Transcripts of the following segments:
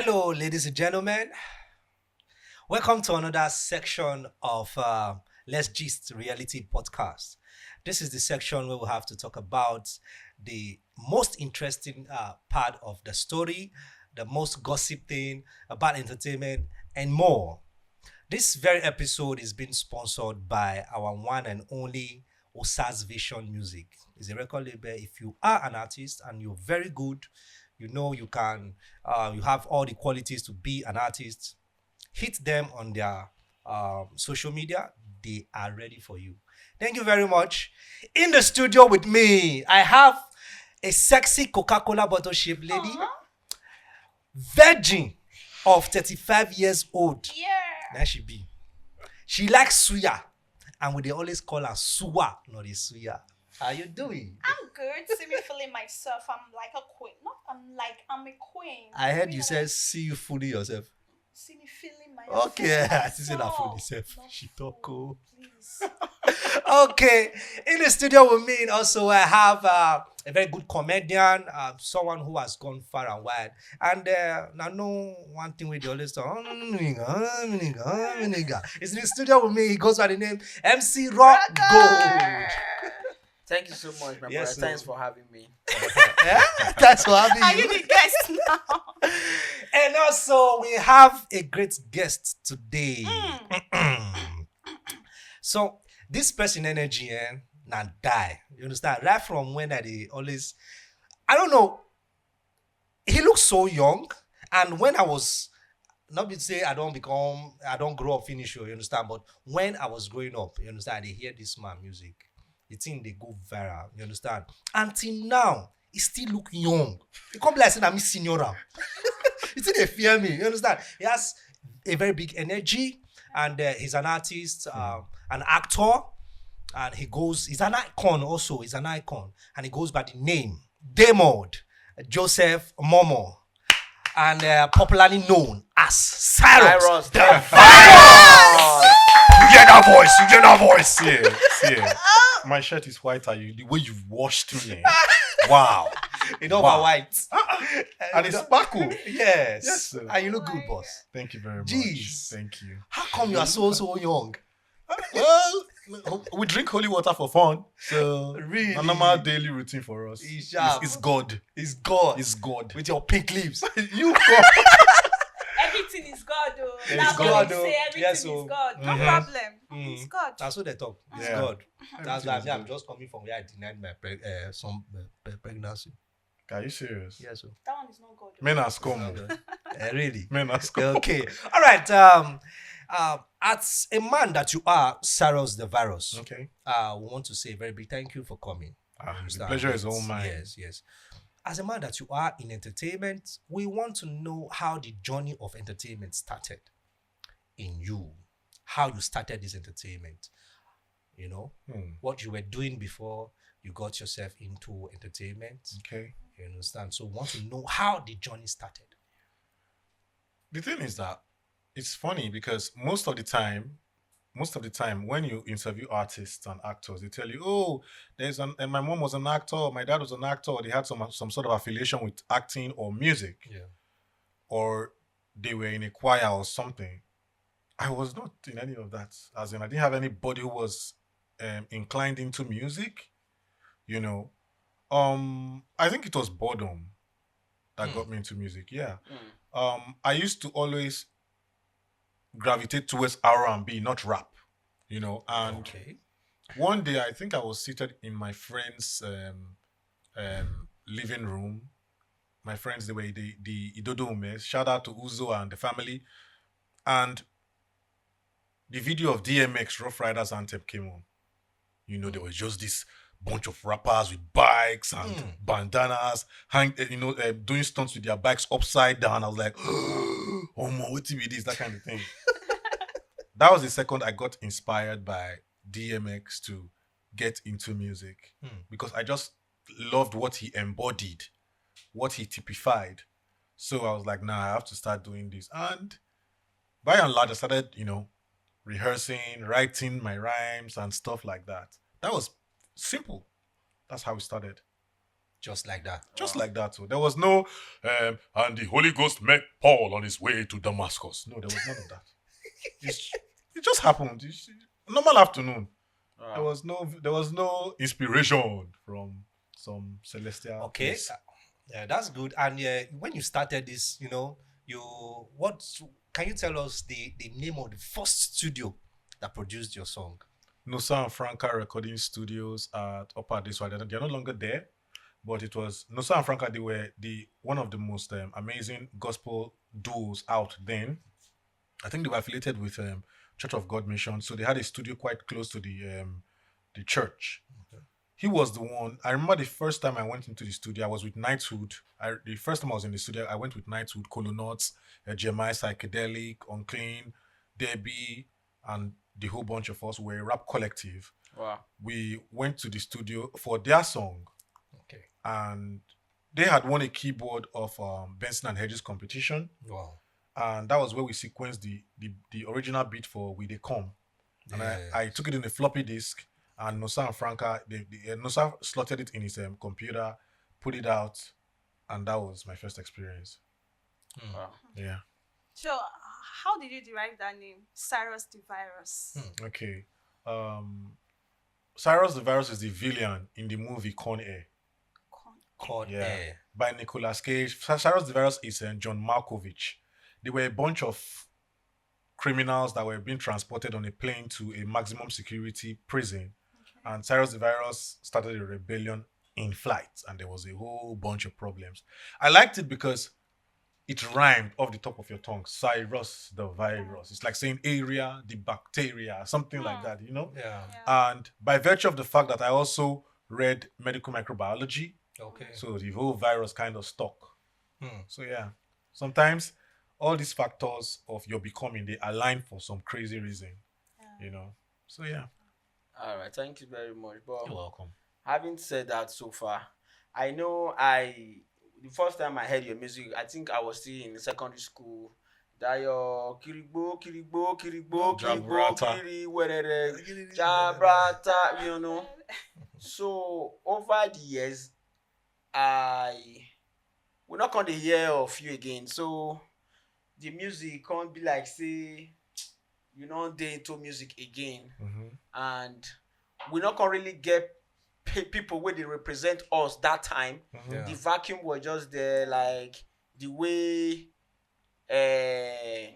Hello, ladies and gentlemen. Welcome to another section of Let's Gist Reality Podcast. This is the section where we have to talk about the most interesting part of the story, the most gossip thing about entertainment, and more. This very episode is being sponsored by our one and only Osas Vision Music. It's a record label. If you are an artist and you're very good, you know you can, you have all the qualities to be an artist, hit them on their social media. They are ready for you. Thank you very much. In the studio with me, I have a sexy Coca-Cola bottle shaped lady, virgin of 35 years old. Yeah. There she be. She likes suya, and we they always call her Suwa, not a suya. How you doing? I'm good. See me feeling myself. I'm like a queen. No, I'm a queen. I heard you said see you fully yourself. See me feeling myself. Okay, I see that fully yourself. Not She talk. full, please. Okay, in the studio with me also I have a very good comedian, someone who has gone far and wide. And now no one thing we always talk. It's in the studio with me. He goes by the name MC Rock Gold. Thank you so much, my Yes, brother. Thanks for having me. Yeah, that's for having Are you. you the guest now? And also, we have a great guest today. So, this person energy, now die. You understand? Right from when they always, I don't know, he looks so young. And when I was, not to say I don't grow up finish, you understand? But when I was growing up, you understand, they hear this man music. The thing they go viral, you understand? Until now, he still look young. He come like saying I'm senior. You see, they fear me. You understand? He has a very big energy, and he's an artist, an actor, and he's an icon also. He's an icon, and he goes by the name Demod Joseph Momo, and popularly known as Cyrus Tha Virus. You get that voice. Yeah. My shirt is white. The way you've washed me. Wow. You know Wow. my white. And it's sparkle. Yes. Yes, sir. And you look good, boss. Thank you very much. Jeez. Thank you. How come you are so young? Well, we drink holy water for fun. So, Really? a normal daily routine for us. It's sharp. It's God. It's God. It's God. With your pink lips. You God. Everything is God, though. It's That's God, what though. we say. Everything Yes, is so- God. No Mhm. problem. Mm. It's God. That's what they talk. It's Yeah. God. That's why Everything is I'm good. just coming from where I denied my pregnancy. Are you serious? Yes, so. That one is not God. Men has come. Really? Men has come. Okay. All right. As a man that you are, Cyrus Tha Virus, Okay. we want to say a very big thank you for coming. The Understand? pleasure is all mine. Yes. As a man that you are in entertainment, we want to know how the journey of entertainment started in you. How you started this entertainment. You know, what you were doing before you got yourself into entertainment. Okay. You understand? So we want to know how the journey started. The thing is that it's funny because most of the time when you interview artists and actors, they tell you, oh, and my mom was an actor, my dad was an actor, or they had some sort of affiliation with acting or music, Yeah. or they were in a choir or something. I was not in any of that. As in, I didn't have anybody who was inclined into music. You know, I think it was boredom that got me into music. Yeah. I used to always gravitate towards R&B, not rap, you know. And Okay. one day, I think I was seated in my friend's living room. My friends, they were the Idodo. Shout out to Uzo and the family. And the video of DMX Rough Riders Anthem came on. You know, there was just this bunch of rappers with bikes and bandanas, doing stunts with their bikes upside down. I was like, oh my, what TV this, that kind of thing. That was the second I got inspired by DMX to get into music because I just loved what he embodied, what he typified. So I was like, nah, I have to start doing this. And by and large, I started, rehearsing, writing my rhymes and stuff like that. That was simple. That's how we started. Just like that. Just like that. So there was no, and the Holy Ghost met Paul on his way to Damascus. No, there was none of that. It just happened. Normal afternoon. There Wow. was no inspiration from some celestial Okay. place. Yeah, that's good. And when you started this, what can you tell us the name of the first studio that produced your song? Nusa and Franca Recording Studios at Upper Diswa. They're no longer there, but it was Nusa and Franca. They were one of the most amazing gospel duos out then. I think they were affiliated with Church of God Mission, so they had a studio quite close to the church. Okay. He was the one. I remember the first time I went into the studio, I was with Knighthood. The first time I was in the studio, I went with Knighthood, Colonauts, Jeremiah Psychedelic, Unclean, Debbie, and the whole bunch of us. Were a rap collective. Wow. We went to the studio for their song, Okay. and they had won a keyboard of Benson and Hedges competition, Wow. and that was where we sequenced the original beat for We They Come. And Yeah. I took it in a floppy disk, and Nosa and Franca, Nosa slotted it in his computer, put it out, and that was my first experience. Wow. Yeah. So, how did you derive that name, Cyrus Tha Virus? Okay. Cyrus the Virus is the villain in the movie Con Air. Called Yeah. Air. By Nicolas Cage. Cyrus the Virus is John Malkovich. They were a bunch of criminals that were being transported on a plane to a maximum security prison. Okay. And Cyrus the Virus started a rebellion in flight, and there was a whole bunch of problems. I liked it because it rhymed off the top of your tongue. Cyrus the Virus. It's like saying area, the bacteria, something like that, you know? Yeah. Yeah. And by virtue of the fact that I also read medical microbiology, Okay. so the whole virus kind of stuck. Hmm. So yeah, sometimes all these factors of your becoming, they align for some crazy reason, you know? So yeah. All right. Thank you very much. But You're welcome. having said that, so far, I know the first time I heard your music, I think I was still in secondary school. That your kirigbo, kirigbo, kirigbo, kirigbo, Jabrata. kiri, whatever, jabrata, you know. So over the years, we're not gonna hear of you again. So the music can't be like say you don't dey into music again, and we're not gonna really get people where they represent us that time. Yeah. The vacuum was just there, like the way it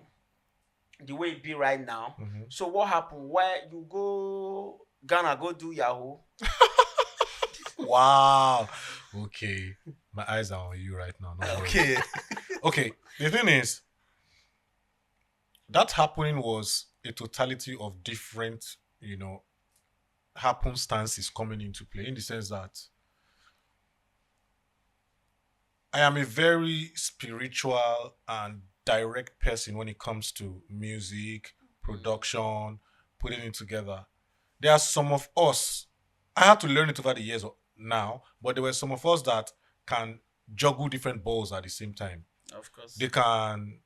be right now. So what happened? Why you go Ghana go do Yahoo? Wow. Okay. My eyes are on you right now. No worry. Okay. Okay. The thing is, that happening was a totality of different, happenstances coming into play, in the sense that I am a very spiritual and direct person when it comes to music, production, putting it together. There are some of us, I had to learn it over the years now, but there were some of us that can juggle different balls at the same time. Of course. They can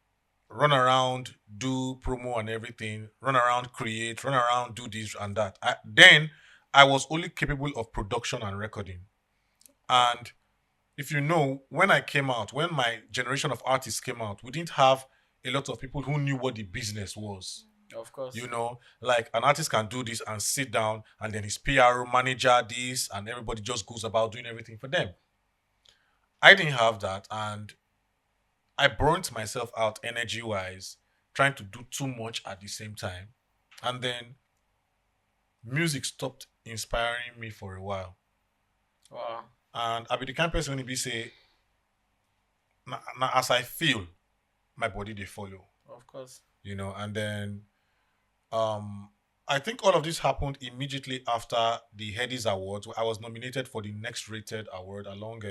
run around, do promo and everything, run around, create, run around, do this and that. Then I was only capable of production and recording. And if you know, when my generation of artists came out, we didn't have a lot of people who knew what the business was. Of course. Like an artist can do this and sit down, and then his PR manager this, and everybody just goes about doing everything for them. I didn't have that, and I burnt myself out energy-wise, trying to do too much at the same time. And then music stopped inspiring me for a while. Wow. And I be the kind of person who be say, now as I feel, my body they follow. Of course. And then I think all of this happened immediately after the Headies Awards, where I was nominated for the Next Rated Award along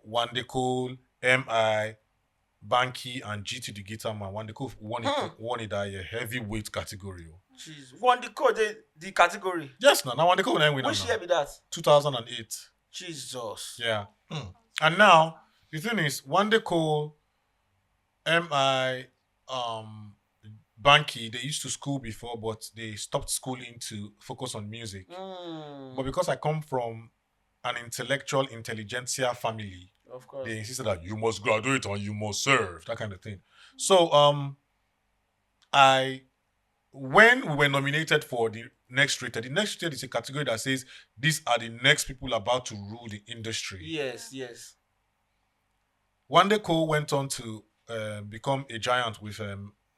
Wande Cole, MI, Banky, and GT the Guitar Man. Wande Cole won it that year, heavyweight category. Jeez. Won the code, the category. Yes, now Wande Cole win Which year now. be that? 2008. Jesus. Yeah. And now the thing is, Wande Cole, MI, Banky, they used to school before, but they stopped schooling to focus on music. But because I come from an intellectual intelligentsia family. Of course. They insisted that you must graduate and you must serve, that kind of thing. So when we were nominated for the next rated is a category that says these are the next people about to rule the industry. Yes. Wande Cole went on to become a giant with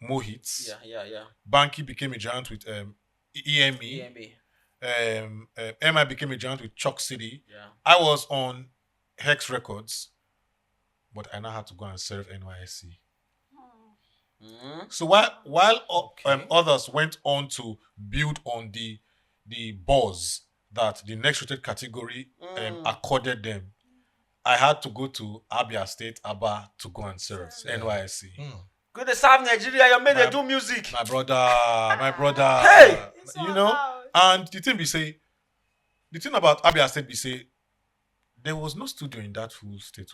Mohits. Yeah. Banky became a giant with EME. MI became a giant with Chalk City. Yeah. I was on Hex Records, but I now had to go and serve NYSC. So while others went on to build on the buzz that the next rated category accorded them, I had to go to Abia State, Aba, to go and serve NYSC. Go to South Nigeria, you made they do music. My brother. Hey! You know? And the thing about Abia State be say, there was no studio in that whole state.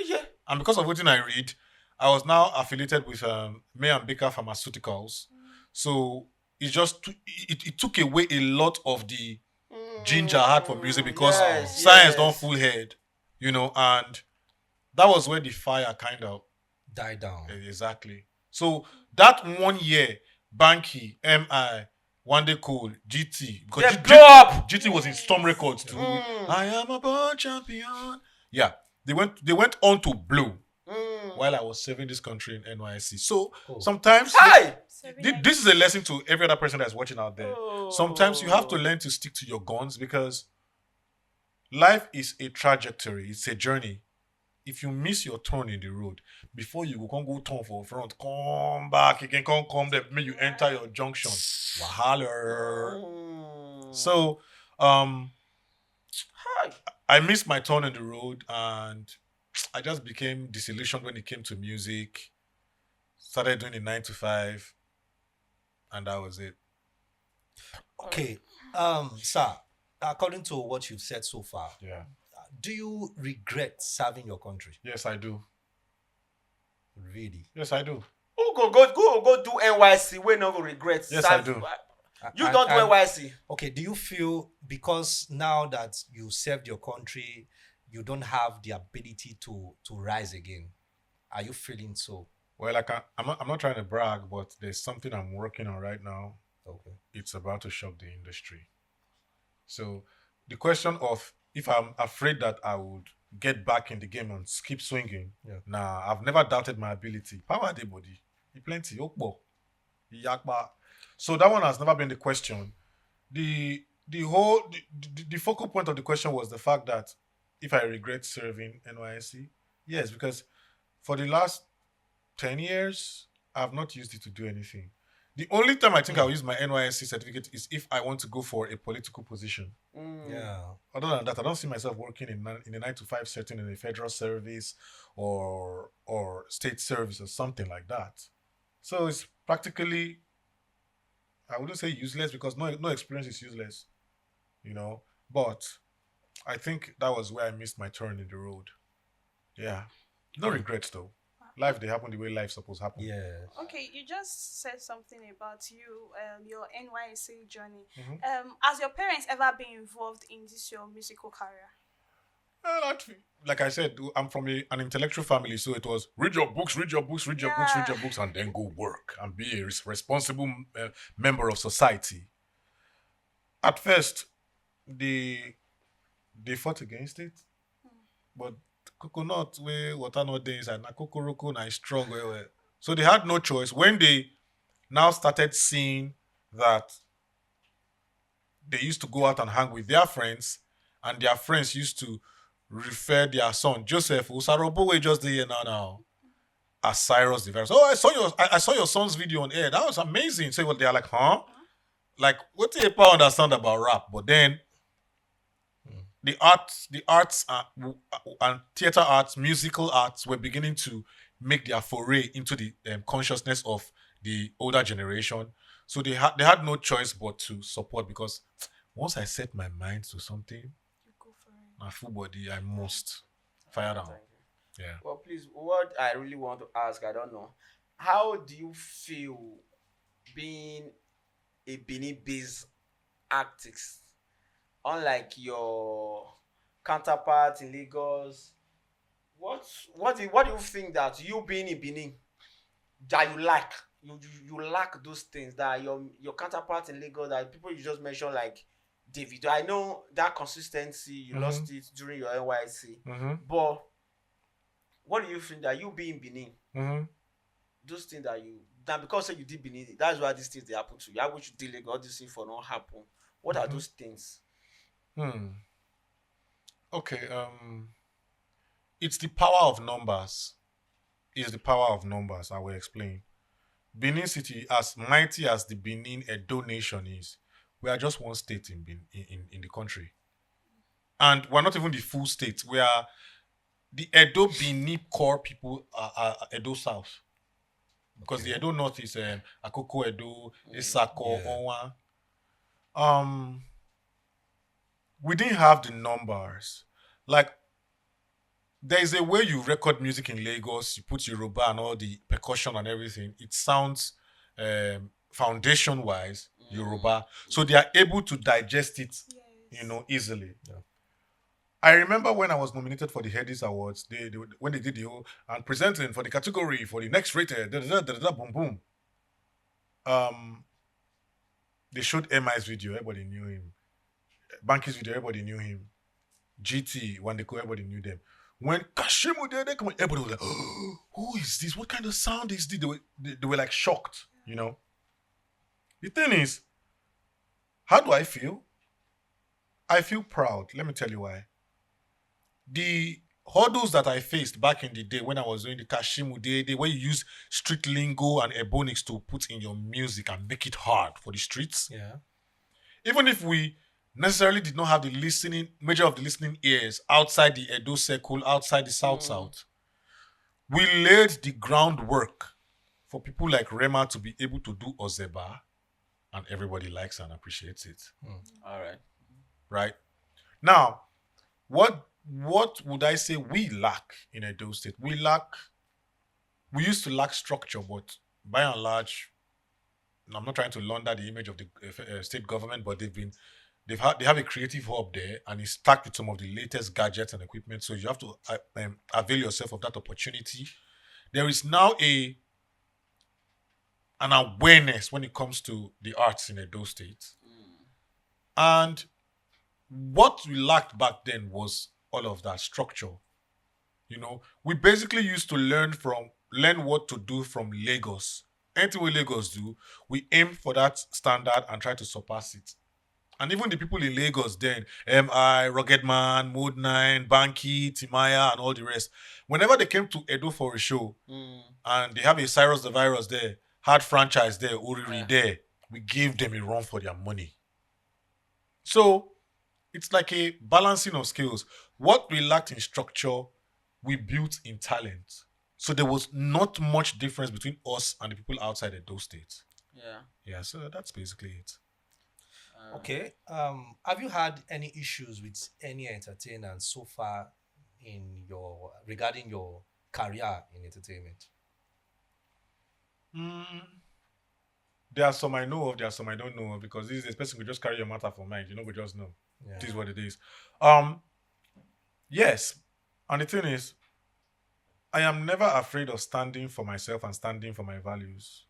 Yeah. And because of what I read, I was now affiliated with May and Baker Pharmaceuticals. So it took away a lot of the ginger I had for music because science don't full head, you know, and that was where the fire kind of died down. Exactly. So that 1 year, Banky, MI, Wande Cole, GT, because blow up. GT was in Storm Records too. I am a born champion. Yeah, they went on to blow while I was serving this country in NYSC. So sometimes this is a lesson to every other person that's watching out there. Sometimes you have to learn to stick to your guns because life is a trajectory. It's a journey. If you miss your turn in the road, before you go turn for front, come back again, come there, make you enter your junction. Wahala. So, I missed my turn in the road and I just became disillusioned when it came to music. Started doing the 9 to 5, and that was it. Okay, sir. According to what you've said so far, do you regret serving your country? Yes, I do. Really? Yes, I do. Who go do NYC? We no go regret. Yes, I do. You don't do NYC. Okay, do you feel because now that you served your country, you don't have the ability to rise again? Are you feeling so? Well, I'm not trying to brag, but there's something I'm working on right now. Okay. It's about to shock the industry. So the question of if I'm afraid that I would get back in the game and keep swinging, nah, I've never doubted my ability. Power the body. Plenty. So that one has never been the question. The focal point of the question was the fact that if I regret serving NYSC, yes, because for the last 10 years, I've not used it to do anything. The only time I think I'll use my NYSC certificate is if I want to go for a political position. Yeah. Other than that, I don't see myself working in a 9 to 5 setting in a federal service or state service or something like that. So it's practically, I wouldn't say useless because no experience is useless, you know. But I think that was where I missed my turn in the road. Yeah. No regrets though. Life, they happen the way life's supposed to happen. Yeah. Okay, you just said something about your NYSC journey. Has your parents ever been involved in your musical career? Like I said, I'm from an intellectual family, so it was read your books, and then go work and be a responsible member of society. At first, they fought against it, but coconut where water not there inside, na kokoroko na is strong well. So they had no choice. When they now started seeing that they used to go out and hang with their friends, and their friends used to refer their son Joseph Usarobo just there now as Cyrus Tha Virus. Oh, I saw your son's video on air. That was amazing. So they are like, huh? Like, what do you understand about rap? But then the arts and theater arts, musical arts were beginning to make their foray into the consciousness of the older generation. So they had no choice but to support, because once I set my mind to something, my full body, I must fire down. Yeah. Well, please, what I really want to ask, I don't know, how do you feel being a Benin-based artist, unlike your counterpart in Lagos. What do you think that you being in Benin that you lack? You lack those things that your counterpart in Lagos, that people you just mentioned like David. I know that consistency you lost it during your NYSC, but what do you think that you being in Benin, those things that you now because say you did Benin, that's why these things they happen to you. How would you deal with all these things for not happen? What are those things? Okay. It's the power of numbers. It's the power of numbers. I will explain. Benin City, as mighty as the Benin Edo nation is, we are just one state in the country, and we're not even the full state. We are the Edo Benin core people are Edo South, because the Edo North is Akoko Edo, Isako, Onwa. We didn't have the numbers. Like, there is a way you record music in Lagos. You put Yoruba and all the percussion and everything. It sounds foundation-wise Yoruba, so they are able to digest it, easily. Yeah. I remember when I was nominated for the Headies Awards, they when they did the whole and presenting for the category for the next rated, boom boom. They showed MI's video, everybody knew him. Banky's video, everybody knew him. GT, Wandeko, everybody knew them. When Kashimu did, everybody was like, oh, who is this? What kind of sound is this? They were like shocked, The thing is, how do I feel? I feel proud. Let me tell you why. The hurdles that I faced back in the day when I was doing the Kashimu Day, where you use street lingo and ebonics to put in your music and make it hard for the streets. Yeah. Even if we necessarily did not have the major of the listening ears outside the Edo circle, outside the South, we laid the groundwork for people like Rema to be able to do Ozeba, and everybody likes and appreciates it. All right. Right? Now, what would I say we lack in Edo State? We used to lack structure, but by and large, I'm not trying to launder the image of the state government, but they have a creative hub there, and it's stacked with some of the latest gadgets and equipment. So you have to avail yourself of that opportunity. There is now an awareness when it comes to the arts in Edo State. And what we lacked back then was all of that structure. We basically used to learn what to do from Lagos. Anything we Lagos do, we aim for that standard and try to surpass it. And even the people in Lagos then, MI, Rugged Man, Mode 9, Banky, Timaya, and all the rest, whenever they came to Edo for a show, and they have a Cyrus Tha Virus there, Hard Franchise there, Uriri there, we gave them a run for their money. So, it's like a balancing of skills. What we lacked in structure, we built in talent. So there was not much difference between us and the people outside Edo State. Yeah, so that's basically it. Okay. Have you had any issues with any entertainer so far regarding your career in entertainment? There are some I know of, there are some I don't know of, because this person could just carry your matter for mind. We just know. Yeah. This is what it is. Yes. And the thing is, I am never afraid of standing for myself and standing for my values.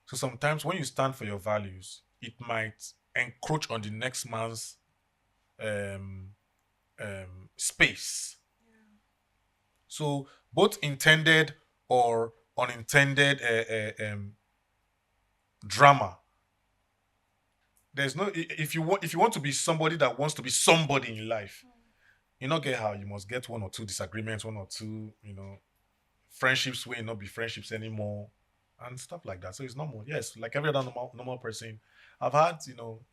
So sometimes when you stand for your values, it might encroach on the next man's space. Yeah. So both intended or unintended drama. There's no, if you want to be somebody that wants to be somebody in life, you not get how you must get one or two disagreements, one or two, friendships will not be friendships anymore, and stuff like that. So it's normal. Yes, like every other normal person, I've had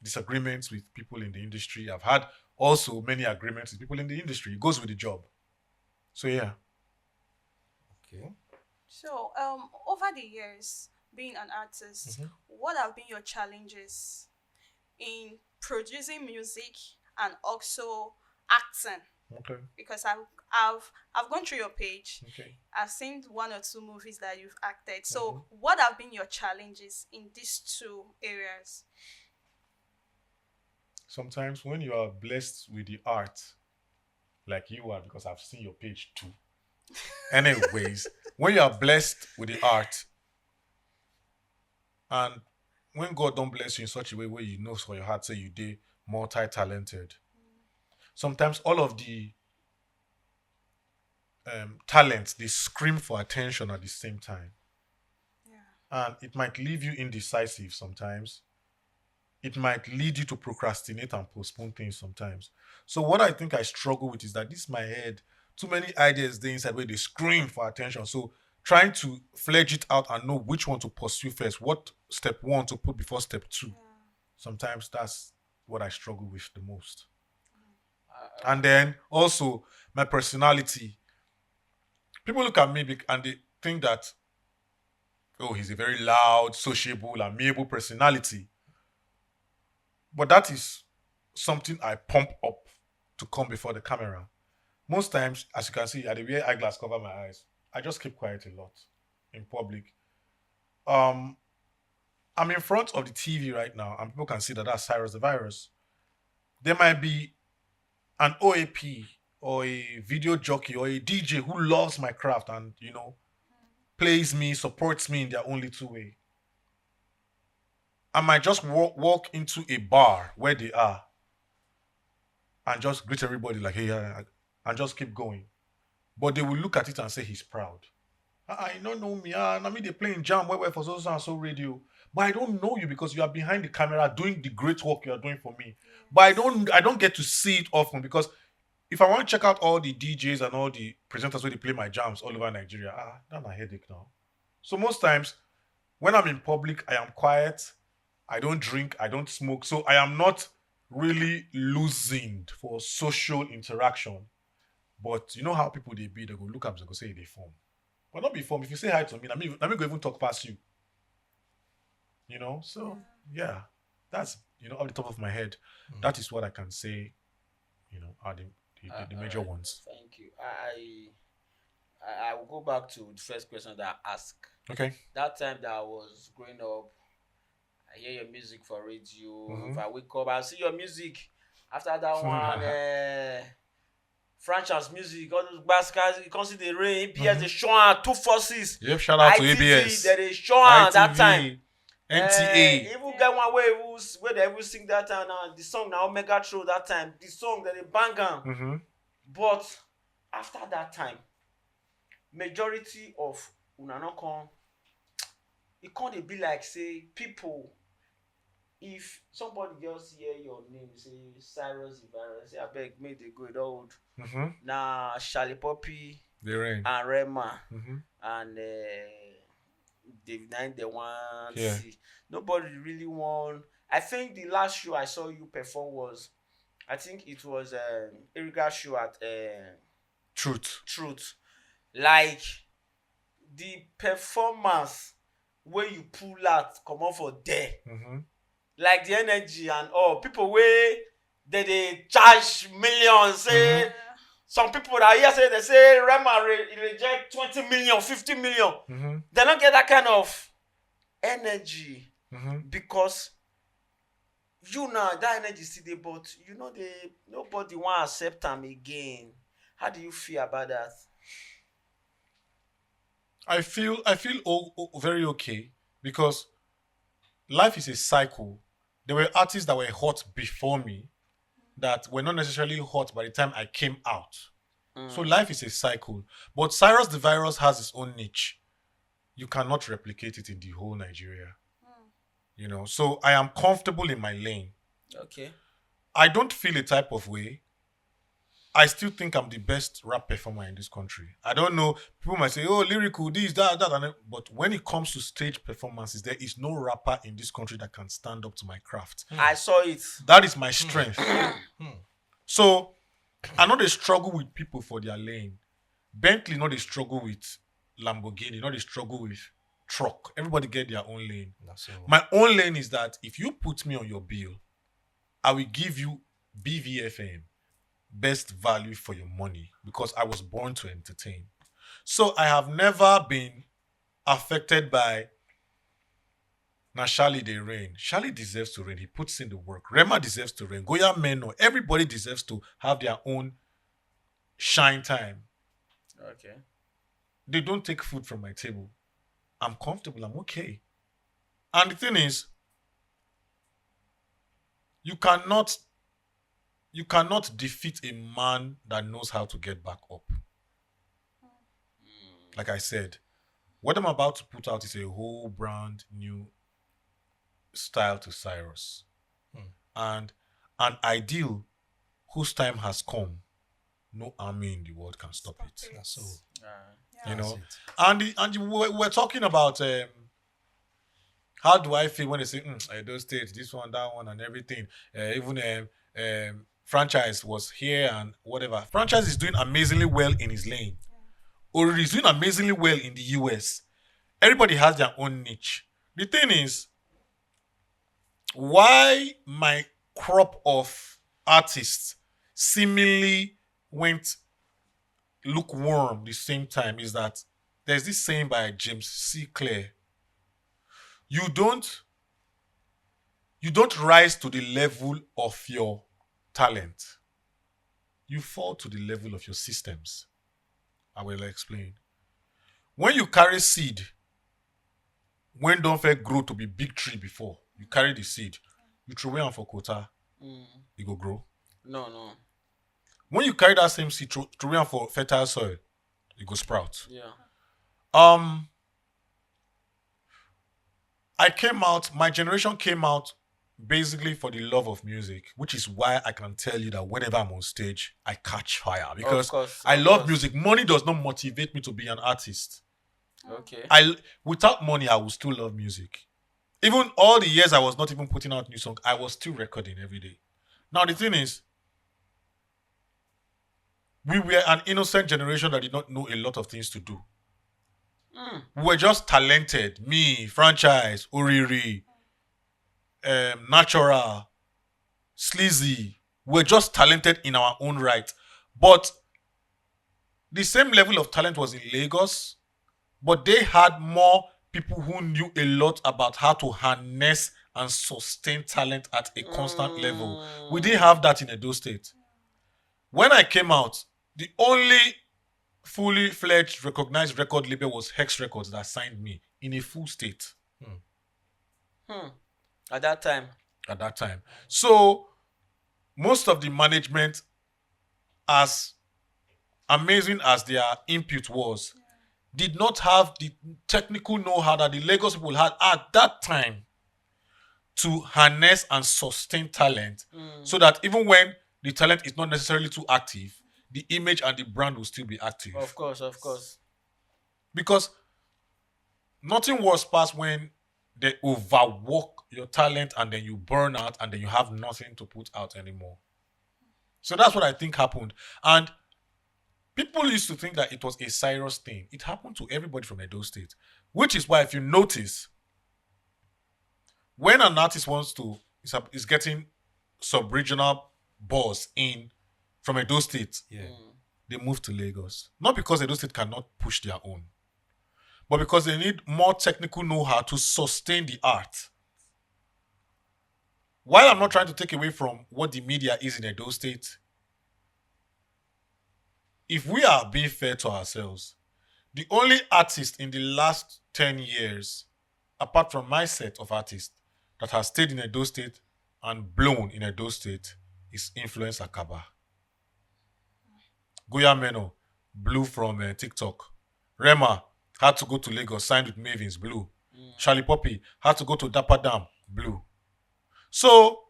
disagreements with people in the industry. I've had also many agreements with people in the industry. It goes with the job. So yeah. Okay. So over the years being an artist, what have been your challenges in producing music and also acting? Okay. Because I've gone through your page. Okay. I've seen 1 or 2 movies that you've acted. So what have been your challenges in these 2 areas? Sometimes when you are blessed with the art, like you are, because I've seen your page too. Anyways, when you are blessed with the art, and when God don't bless you in such a way where you know for your heart, say you did multi-talented, sometimes all of the talents, they scream for attention at the same time. Yeah. And it might leave you indecisive sometimes. It might lead you to procrastinate and postpone things sometimes. So what I think I struggle with is that this my head, too many ideas there inside where they scream for attention. So trying to fledge it out and know which one to pursue first, what step one to put before step two. Yeah. Sometimes that's what I struggle with the most. And then also my personality. People look at me and they think that, oh, he's a very loud, sociable, amiable personality. But that is something I pump up to come before the camera. Most times, as you can see, I wear eyeglass cover my eyes. I just keep quiet a lot in public. I'm in front of the TV right now, and people can see that that's Cyrus Tha Virus. There might be an OAP or a video jockey or a DJ who loves my craft and, plays me, supports me in their own little way. I might just walk into a bar where they are and just greet everybody like, hey, and just keep going. But they will look at it and say he's proud. You don't know me. I mean, they're playing jam where for so and so radio. But I don't know you because you are behind the camera doing the great work you are doing for me. But I don't get to see it often because if I want to check out all the DJs and all the presenters where they play my jams all over Nigeria, that's my headache now. So most times when I'm in public, I am quiet. I don't drink. I don't smoke. So I am not really loosened for social interaction. But you know how people they be, they go look up, they go say they form. But not be form. If you say hi to me, let me go even talk past you. So yeah, that's off the top of my head, that is what I can say. Are the major ones. Thank you. I will go back to the first question that I asked. Okay. That time that I was growing up, I hear your music for radio. If I wake up, I see your music. After that one, franchise music, all those baskets, you can't see the rain, EPS, the show, 2 forces. Yep, shout out to ITV, EBS. There is show that time. NTA. Even get one where they will sing that time now. The song now Omega Throw that time. The song that they bang on. But after that time, majority of Unanokon, it can't be like say people. If somebody just hear your name, say Cyrus Tha Virus, say I beg me they go it old. Now Charlie Poppy and Rema and David Nine they want see. Nobody really want. I think the last show I saw you perform was, I think it was Erica's show at Truth. Like the performance where you pull out come on for there. Like the energy and all people where they charge millions. Say some people that here say they say Rema reject 20 million, 50 million. They don't get that kind of energy because that energy still there, but nobody want to accept them again. How do you feel about that? I feel very okay because life is a cycle. There were artists that were hot before me that were not necessarily hot by the time I came out. So life is a cycle. But Cyrus Tha Virus has his own niche. You cannot replicate it in the whole Nigeria. So I am comfortable in my lane. Okay. I don't feel a type of way. I still think I'm the best rap performer in this country. I don't know. People might say, oh, lyrical, this, that. But when it comes to stage performances, there is no rapper in this country that can stand up to my craft. I saw it. That is my strength. So, I know they struggle with people for their lane. Bentley, know they struggle with Lamborghini. Know they struggle with truck. Everybody get their own lane. My own lane is that if you put me on your bill, I will give you BVFM. Best value for your money, because I was born to entertain. So I have never been affected by Charlie they rain. Charlie deserves to rain. He puts in the work. Rema deserves to rain. Goya Meno. Everybody deserves to have their own shine time. Okay. They don't take food from my table. I'm comfortable. I'm okay. And the thing is, you cannot defeat a man that knows how to get back up. Like I said, what I'm about to put out is a whole brand new style to Cyrus. And an ideal whose time has come. No army in the world can stop it. So, You know, that's and we're talking about how do I feel when they say Edo State, this one, that one, and everything. Even franchise was here and whatever. Franchise is doing amazingly well in his lane, or is doing amazingly well in the US. Everybody has their own niche. The thing is, why my crop of artists seemingly went lukewarm the same time is that there's this saying by James C. Clear. You don't rise to the level of your talent. You fall to the level of your systems. I will explain. When you carry seed, when don't fair grow to be big tree before, you carry the seed, you throw away for quota, it go grow. No. When you carry that same seed, throw away for fertile soil, it go sprout. Yeah. My generation came out basically for the love of music, which is why I can tell you that whenever I'm on stage, I catch fire because I love music. Money does not motivate me to be an artist. Okay. Without money, I will still love music. Even all the years I was not even putting out new songs, I was still recording every day. Now the thing is, we were an innocent generation that did not know a lot of things to do. We were just talented. Me, franchise, Oriri, Natural, Sleazy. We're just talented in our own right. But the same level of talent was in Lagos, but they had more people who knew a lot about how to harness and sustain talent at a constant level. We didn't have that in Edo State. When I came out, the only fully fledged recognized record label was Hex Records that signed me in a full state. At that time. So most of the management, as amazing as their input was, did not have the technical know-how that the Lagos people had at that time to harness and sustain talent, so that even when the talent is not necessarily too active, the image and the brand will still be active. Of course. Because nothing worse past when they overwork your talent and then you burn out and then you have nothing to put out anymore. So that's what I think happened. And people used to think that it was a Cyrus thing. It happened to everybody from Edo State. Which is why, if you notice, when an artist is getting sub-regional buzz in from Edo State, they move to Lagos. Not because Edo State cannot push their own, but because they need more technical know-how to sustain the art. While I'm not trying to take away from what the media is in Edo State, if we are being fair to ourselves, the only artist in the last 10 years, apart from my set of artists, that has stayed in Edo State and blown in Edo State is Influence Akaba. Goya Meno blew from TikTok. Rema had to go to Lagos, signed with Mavins, blew. Charlie Poppy had to go to Dapper Dam, blew. So...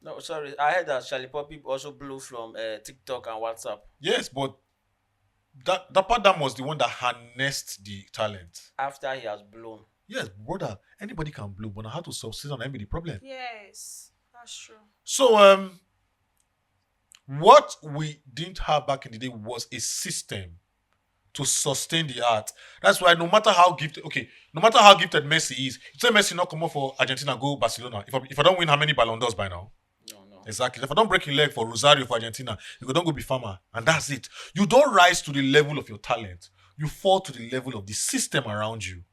No, sorry. I heard that Charlie Poppy also blew from TikTok and WhatsApp. Yes, but Dapper Dam was the one that harnessed the talent. After he has blown. Yes, brother. Anybody can blow, but how to succeed on them be the problem. Yes, that's true. So, what we didn't have back in the day was a system to sustain the art. That's why no matter how gifted Messi is, you say Messi not come up for Argentina, go Barcelona. If I don't win how many Ballon d'Ors by now? No. Exactly. If I don't break your leg for Rosario for Argentina, you don't go be farmer. And that's it. You don't rise to the level of your talent. You fall to the level of the system around you.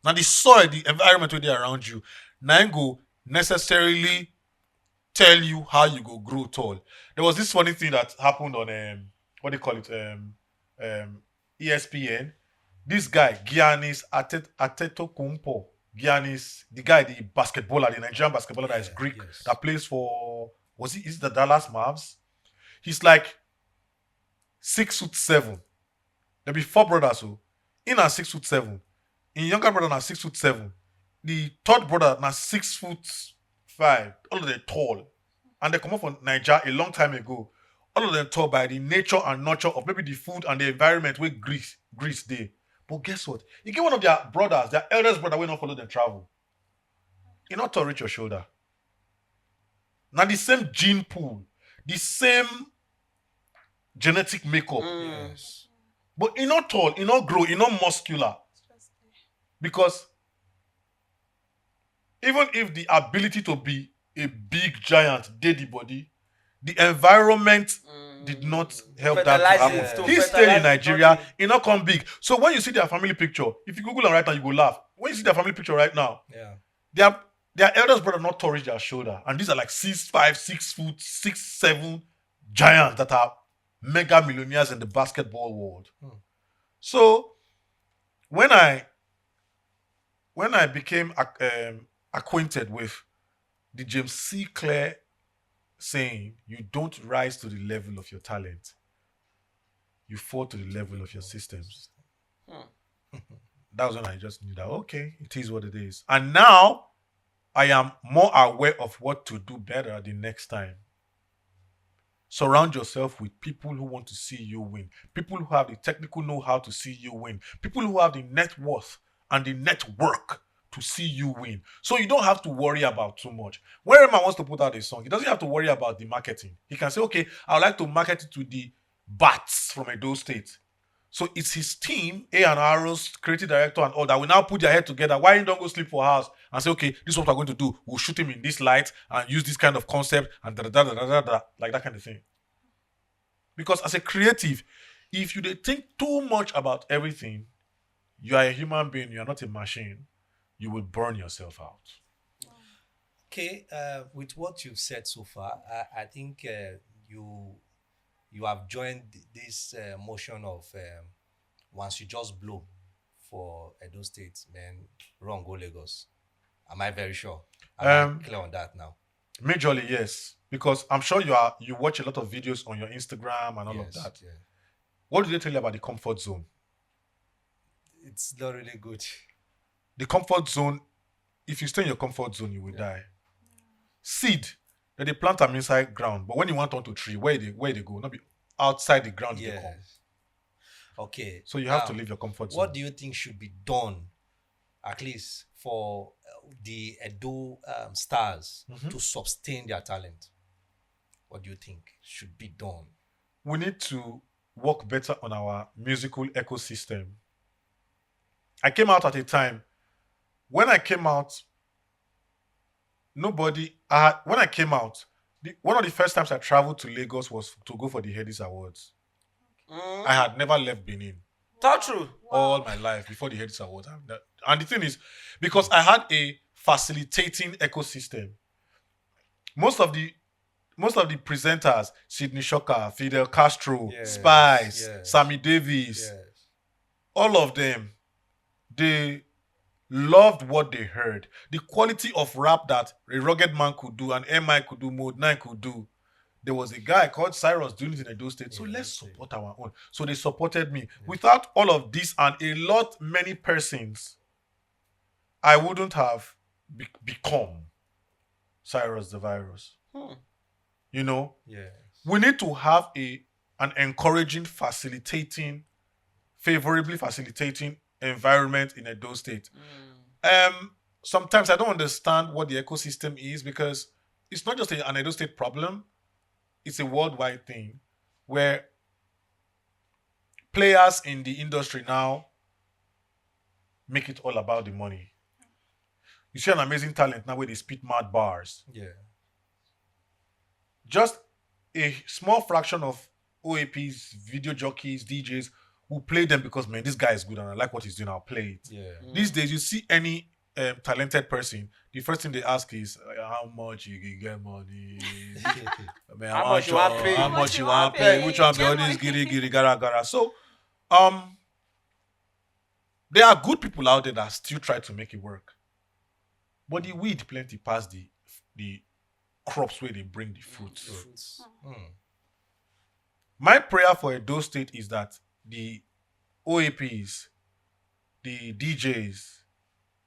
Now the soil, the environment where they around you, now go necessarily tell you how you go grow tall. There was this funny thing that happened what do you call it? ESPN. This guy, Giannis Antetokounmpo. Giannis, the guy, the basketballer, the Nigerian basketballer that is Greek, that plays for, is the Dallas Mavs? He's like 6'7". There be 4 brothers, so in are 6'7". In younger brother na 6'7". The third brother na 6'5". All of them tall, and they come up from Nigeria a long time ago. All of them tall by the nature and nurture of maybe the food and the environment where Greece dey. But guess what? You get one of their brothers, their eldest brother, will not follow them travel. You not to reach your shoulder. Now the same gene pool, the same genetic makeup. Yes. But he not tall, he not grow, he not muscular. Because even if the ability to be a big giant did the body, the environment did not help that to happen. He stayed in Nigeria, he not come big. So when you see their family picture, if you Google and right now, you go laugh. When you see their family picture right now, their eldest brother not to reach their shoulder. And these are like 6'5", 6 foot, 6'7" giants that are mega millionaires in the basketball world. So when I became acquainted with the James C. Clear saying, you don't rise to the level of your talent, you fall to the level of your systems. That was when I just knew that, okay, it is what it is. And now I am more aware of what to do better the next time. Surround yourself with people who want to see you win. People who have the technical know-how to see you win. People who have the net worth and the network to see you win. So you don't have to worry about too much. When a man wants to put out a song, he doesn't have to worry about the marketing. He can say, okay, I would like to market it to the Bats from Edo State. So it's his team, A&R's creative director and all that will now put their head together. Why you don't go sleep for house and say, okay, this is what we're going to do. We'll shoot him in this light and use this kind of concept and like that kind of thing. Because as a creative, if you think too much about everything, you are a human being, you are not a machine. You will burn yourself out. Okay, with what you've said so far, I think you have joined this motion of once you just blow for Edo State, man, run go Lagos. Am I very sure? Am I clear on that now? Majorly, yes. Because I'm sure you watch a lot of videos on your Instagram and all of that. Yeah. What do they tell you about the comfort zone? It's not really good. The comfort zone, if you stay in your comfort zone, you will die. Seed, they plant them inside ground, but when you want onto tree, where they go? Not be outside the ground. They come. Okay. So you have to leave your comfort zone. What do you think should be done, at least for the Edo stars to sustain their talent? What do you think should be done? We need to work better on our musical ecosystem. I came out at a time. When I came out, one of the first times I traveled to Lagos was to go for the Headies Awards. I had never left Benin. That's true. All my life before the Headies Awards. And the thing is, because I had a facilitating ecosystem, most of the presenters, Sidney Shocker, Fidel Castro, Spice, Sammy Davis, all of them, they loved what they heard. The quality of rap that a Rugged Man could do, and MI could do, Mode 9 could do. There was a guy called Cyrus doing it in Edo State. So let's support our own. So they supported me. Without all of this and many persons, I wouldn't have become Cyrus Tha Virus. You know? We need to have an encouraging, favorably facilitating environment in Edo State. Sometimes I don't understand what the ecosystem is, because it's not just an Edo State problem. It's a worldwide thing where players in the industry now make it all about the money. You see an amazing talent now where they spit mad bars. Just a small fraction of OAPs, video jockeys, DJs who play them because, man, this guy is good and I like what he's doing, I'll play it. These days, you see any talented person, the first thing they ask is how much you can get money. Man, How much you want pay? How much you want pay? Which one be all this giri giri gara gara? So, there are good people out there that still try to make it work, but the weed plenty past the crops where they bring the fruits. My prayer for Edo State is that the OAPs, the DJs,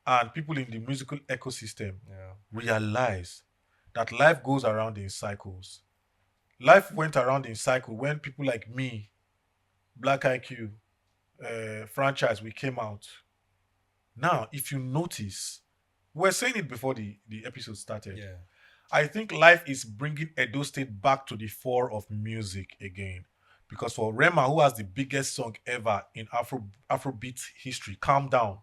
and people in the musical ecosystem realize that life goes around in cycles. Life went around in cycle when people like me, Black IQ, franchise, we came out. Now, if you notice, we're saying it before the episode started. Yeah. I think life is bringing Edo State back to the fore of music again. Because for Rema, who has the biggest song ever in Afrobeat history, Calm Down,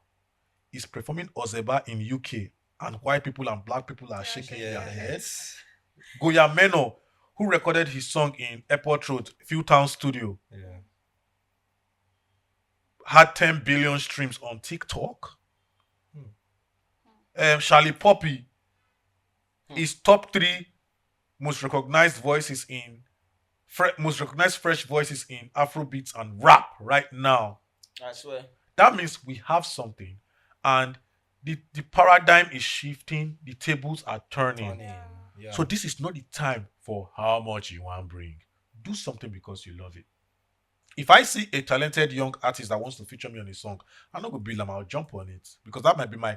is performing Ozeba in UK, and white people and black people are shaking their heads. Goya Meno, who recorded his song in Airport Road, Fewtown Studio, had 10 billion streams on TikTok. Charlie Poppy is top 3 most recognized voices in most recognized fresh voices in Afrobeats and rap right now. I swear. That means we have something, and the paradigm is shifting. The tables are turning. Yeah. So this is not the time for how much you want to bring. Do something because you love it. If I see a talented young artist that wants to feature me on a song, I'm not gonna be like, I'll jump on it, because that might be my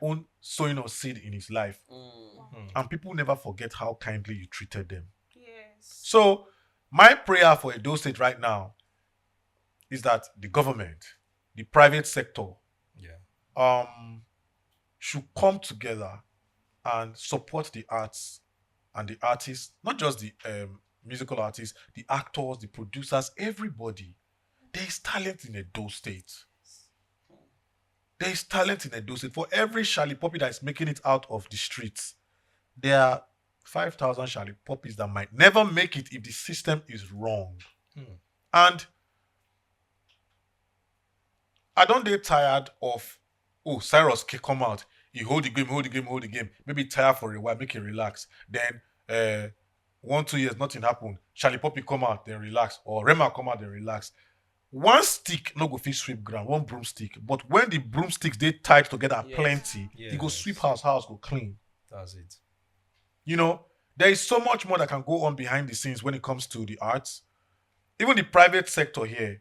own sowing of seed in his life. And people never forget how kindly you treated them. Yes. So my prayer for Edo State right now is that the government, the private sector, should come together and support the arts and the artists, not just the musical artists, the actors, the producers, everybody. There is talent in Edo State. There is talent in Edo State. For every Charlie Poppy that is making it out of the streets, there are 5,000 Charlie Poppies that might never make it if the system is wrong. And I don't get tired of, Cyrus can come out. He hold the game. Maybe tire for a while, make it relax. Then 1-2 years, nothing happen. Charlie Poppy come out, then relax. Or Rema come out, then relax. One stick no go fit sweep ground, one broomstick. But when the broomsticks they tied together plenty, he go sweep house go clean. That's it. You know, there is so much more that can go on behind the scenes when it comes to the arts. Even the private sector here,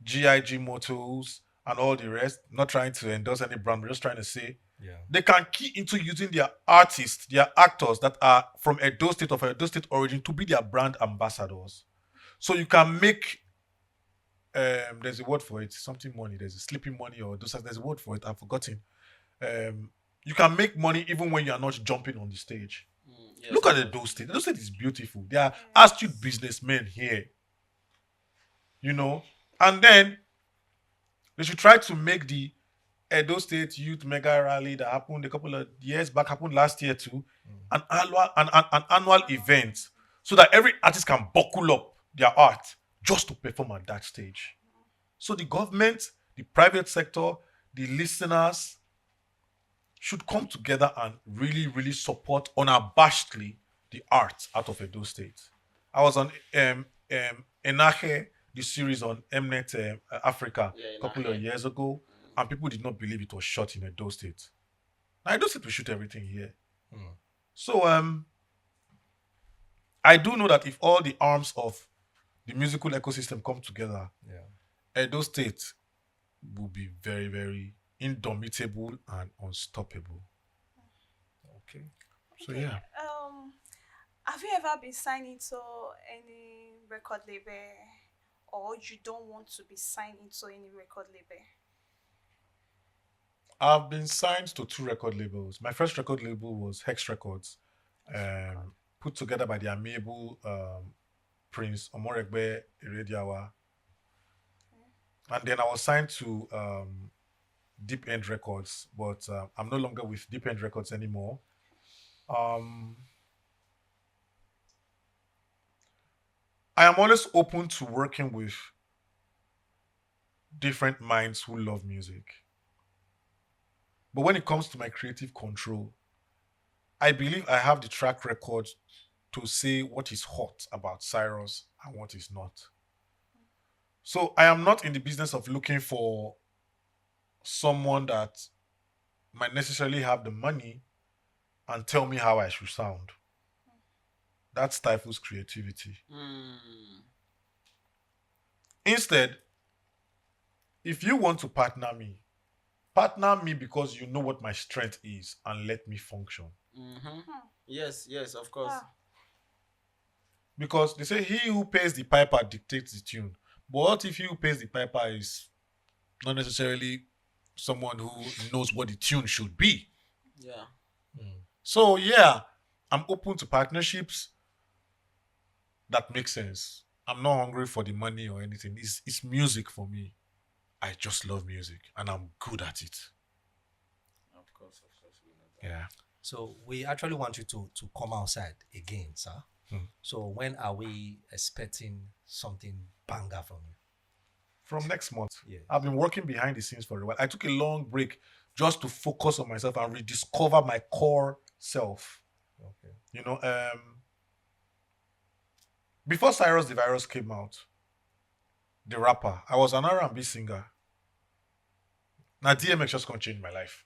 GIG Motors and all the rest, not trying to endorse any brand, we're just trying to say, they can key into using their artists, their actors that are from Edo State of Edo State origin to be their brand ambassadors. So you can make, there's a word for it, something money, there's a sleeping money, or there's a word for it, I've forgotten. You can make money even when you are not jumping on the stage. Look at Edo State. Edo State is beautiful. There are astute businessmen here. You know? And then they should try to make the Edo State Youth Mega Rally that happened a couple of years back, happened last year too, an annual event, so that every artist can buckle up their art just to perform at that stage. So the government, the private sector, the listeners should come together and really, really support unabashedly the art out of Edo State. I was on Enache, the series on Mnet Africa a couple of years ago, and people did not believe it was shot in Edo State. Now, Edo State will shoot everything here. So I do know that if all the arms of the musical ecosystem come together, Edo State will be very, very indomitable and unstoppable. Okay. So yeah. Have you ever been signed into any record label, or you don't want to be signed into any record label? I've been signed to 2 record labels. My first record label was Hex Records, put together by the amiable Prince Omoregbe Erediawa. And then I was signed to Deep End Records, but I'm no longer with Deep End Records anymore. I am always open to working with different minds who love music. But when it comes to my creative control, I believe I have the track record to say what is hot about Cyrus and what is not. So I am not in the business of looking for someone that might necessarily have the money and tell me how I should sound. That stifles creativity. Instead, if you want to partner me because you know what my strength is and let me function. Yes, of course. Because they say he who pays the piper dictates the tune. But what if he who pays the piper is not necessarily someone who knows what the tune should be? Yeah. So yeah, I'm open to partnerships that make sense. I'm not hungry for the money or anything. It's music for me. I just love music and I'm good at it. Of course, we know that. Yeah. So we actually want you to come outside again, sir. So when are we expecting something banger from you? From next month. Yeah. I've been working behind the scenes for a while. I took a long break just to focus on myself and rediscover my core self. Okay. You know, before Cyrus Tha Virus came out, the rapper, I was an R&B singer. Now DMX just gonna change my life.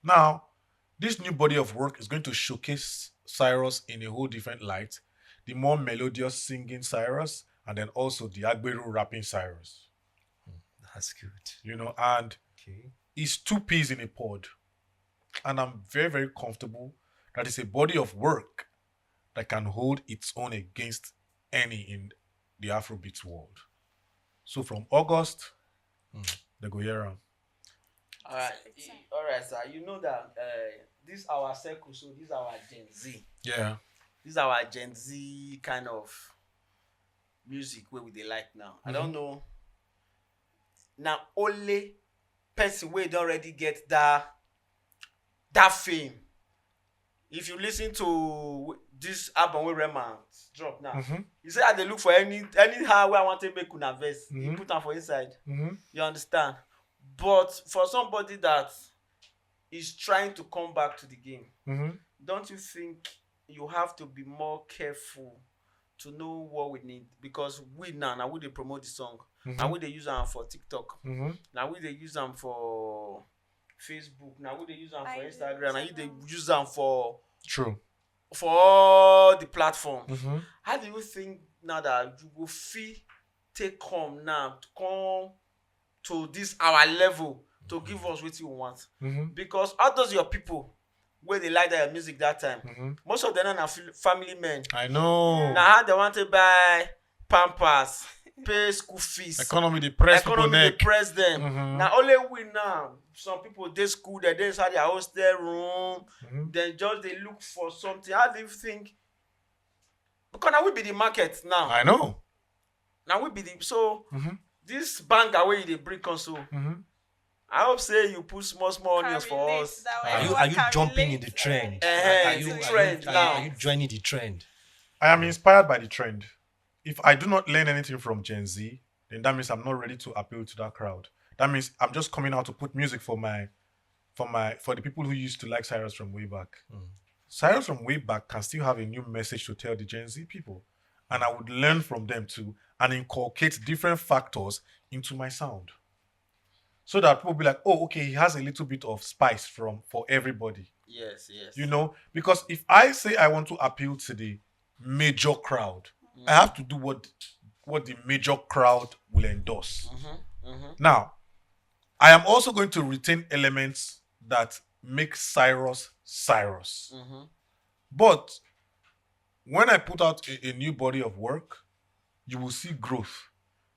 Now, this new body of work is going to showcase Cyrus in a whole different light. The more melodious singing Cyrus, and then also the Agbero rapping Cyrus. That's good. You know, and Okay. it's two peas in a pod. And I'm very, very comfortable that it's a body of work that can hold its own against any in the Afrobeats world. So from August, they go here on. Alright, sir. You know that this our circle, so this our Gen Z. Yeah. This is our Gen Z kind of music where we they like now. I don't know. Now only person where don't already get that fame. If you listen to this album where Rema drop now, you say they look for anyhow where I want to make una verse. You put them for inside. You understand? But for somebody that is trying to come back to the game, don't you think you have to be more careful to know what we need? Because we now we they promote the song. Now we they use them for TikTok. Now we they use them for Facebook. Now we they use them for Instagram. Now they use them for all the platforms. How do you think now that you will feel take come now to come to this our level to give us what you want? Because all those your people where they like their music that time, most of them are family men. I know. Now how they want to buy Pampers, pay school fees. Economy they press them. Now only we now. Some people they school they inside their hostel room. Then just they look for something. How do you think? Because now we be the market now. I know. Now we be the this banger where they bring console. I hope say you put small onions for us. Are you jumping in the trend? Are you joining the trend? I am inspired by the trend. If I do not learn anything from Gen Z, then that means I'm not ready to appeal to that crowd. That means I'm just coming out to put music for the people who used to like Cyrus from way back. Cyrus from way back can still have a new message to tell the Gen Z people. And I would learn from them too and inculcate different factors into my sound. So that people be like, oh, okay, he has a little bit of spice for everybody. Yes. You know, because if I say I want to appeal to the major crowd, I have to do what the major crowd will endorse. Now, I am also going to retain elements that make Cyrus. But when I put out a new body of work, you will see growth.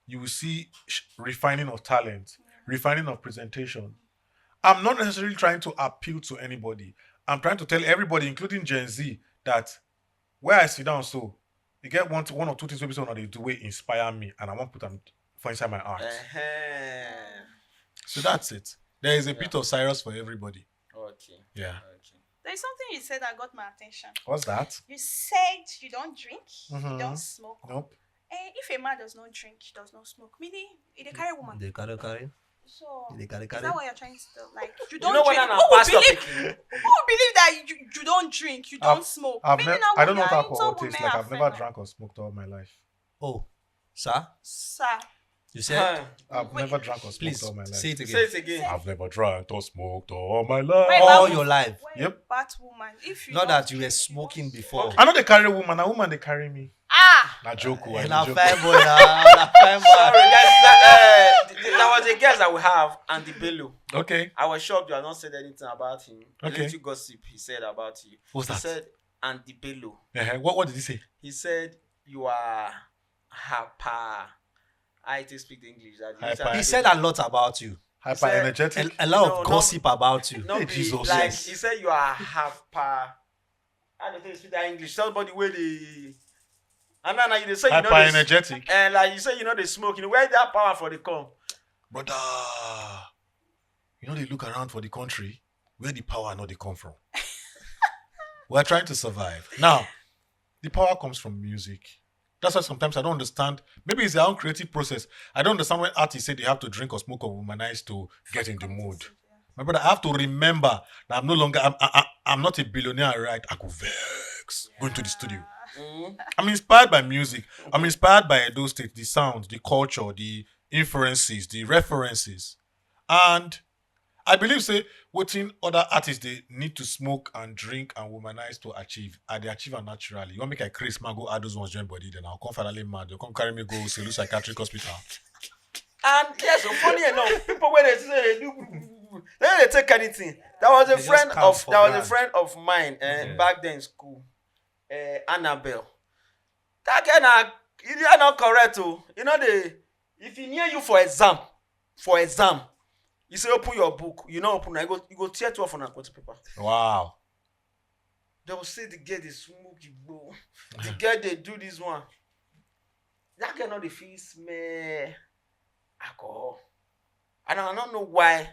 You will see refining of talent, refining of presentation. I'm not necessarily trying to appeal to anybody. I'm trying to tell everybody, including Gen Z, that where I sit down, so you get one or two things maybe someone they do inspire me, and I want to put them for inside my art. So that's it. There is a bit of Cyrus for everybody. Okay. Yeah. Okay. There's something you said that got my attention. What's that? You said you don't drink, you don't smoke. Nope. If a man does not drink, he does not smoke, meaning he dey carry woman. They carry. So, They carry, is carry. that what you're trying to do? Like, you You don't know when drink. I'm Who will pastor believe? picking? Who will believe that you don't drink, you don't smoke? I don't know what you're alcohol into tastes women like. are I've never fine. drank or smoked all my life. Oh, sir, Sir, you said. I've Wait. never drank or smoked Please all my life. say it again. Say it again. I've never drank or smoked all my life. Wait, All Babu. your life. Wait, Yep. Batwoman. If you Not don't that you were drink, smoking don't- before. Okay. I know they carry woman. A woman they carry me. Ah, Na joke. I Na joke. fine boy, na fine Sorry, boy. guys. There was a guest that we have, Andy Bello. Okay. I was shocked you have not said anything about him. Okay. Little gossip he said about you. What's He that? said Andy Bello. What did he say? He said you are hyper. I to speak the English. Hyper. He said a lot about you. Hyper energetic. A lot No, of gossip about you. No, Hey, be Jesus. like Yes. he said you are hyper. I don't think you speak that English. Somebody where they. And now you say you know Hyper this, energetic. and like you say you know they smoke. You know where that power for the come? Brother, you know they look around for the country where the power not they come from. We're trying to survive. Now, the power comes from music. That's why sometimes I don't understand. Maybe it's their own creative process. I don't understand when artists say they have to drink or smoke or womanize to get in the mood. My brother, I have to remember that I'm no longer, I'm not a billionaire, right? I go vex going to the studio. I'm inspired by music. I'm inspired by Edo State, the sounds, the culture, the inferences, the references. And I believe, say, what in other artists they need to smoke and drink and womanize to achieve, and they achieve it naturally. You want me make a Chris man go add those ones join body, then I'll come finally mad. They'll come carry me go Selu Psychiatric Hospital. And yes, so funny enough, people when they say they do, they take anything. There was a They friend just come of for there was a grand. friend of mine Yeah. back then in school, Annabelle. That guy na he are not correct too. You know if he near you for exam, you say open your book. You know open. You go tear 12 on a quarter paper. Wow. They will say the girl they smoke you go. The girl they do this one. That girl not the feel smell alcohol. And I don't know why.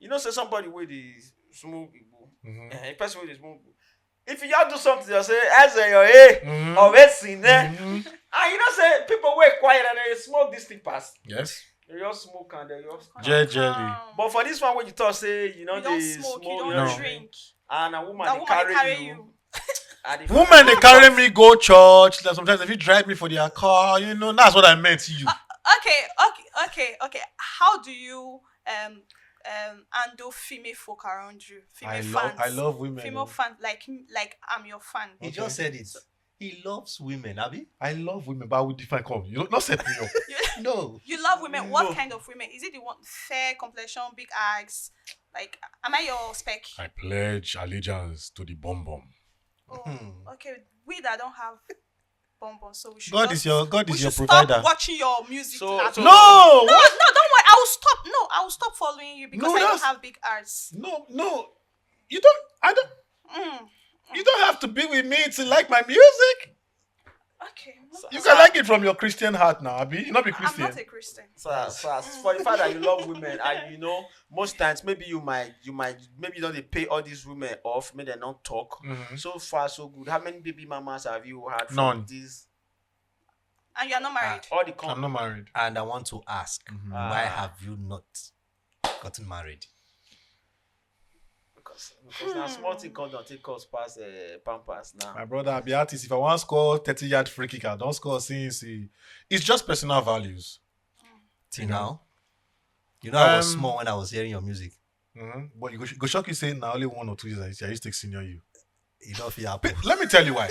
You know, say somebody with the smoke igbo. A person with the smoke. If you have to do something, you say, as your or waiting there. And you know, say people were quiet and they smoke these thing pass. Yes. They just smoke and they just. Jelly. But for this one, when you talk, say you know you don't they smoke, smoke, you don't No. drink. and a woman That they woman they carry you. And the Women, they carry me go church. Like sometimes if you drive me for their car, you know, that's what I meant to you. Okay. How do you handle female folk around you? Female fans. I love women. Female fans like I'm your fan. He just said it. He loves women, Abby. I love women, but I will define come. You don't not set me up. No. You love women. What No. kind of women? Is it the one fair complexion, big eyes? Like, am I your spec? I pledge allegiance to the bomb bomb. Oh, okay. We that don't have bonbons, so we should. God just- is your we should provider. Stop watching your music. So- at so- all. No, No, don't worry. I will stop. No, I will stop following you because No, I don't that's- have big eyes. no. You don't. I don't. Mm. You don't have to be with me to like my music. Okay. You can like it from your Christian heart now, Abi. You not be I'm Christian. not a Christian. So as for the fact that you love women, and you know, most times maybe you might, maybe you don't they pay all these women off, maybe they don't talk. Mhm. So far, so good. How many baby mamas have you had from None. these? And you're not married. All the I'm not married. And I want to ask, Mhm. why have you not gotten married? Because now small thing come don't take us past Pampers now. My brother, I be artist. If I want to score 30-yard free kick, I don't score since it's just personal values. Till now? You know, I was Um, small when I was hearing your music. But you go shock you say now only 1 or 2 years I used to senior you. You don't feel happy. Let me tell you why.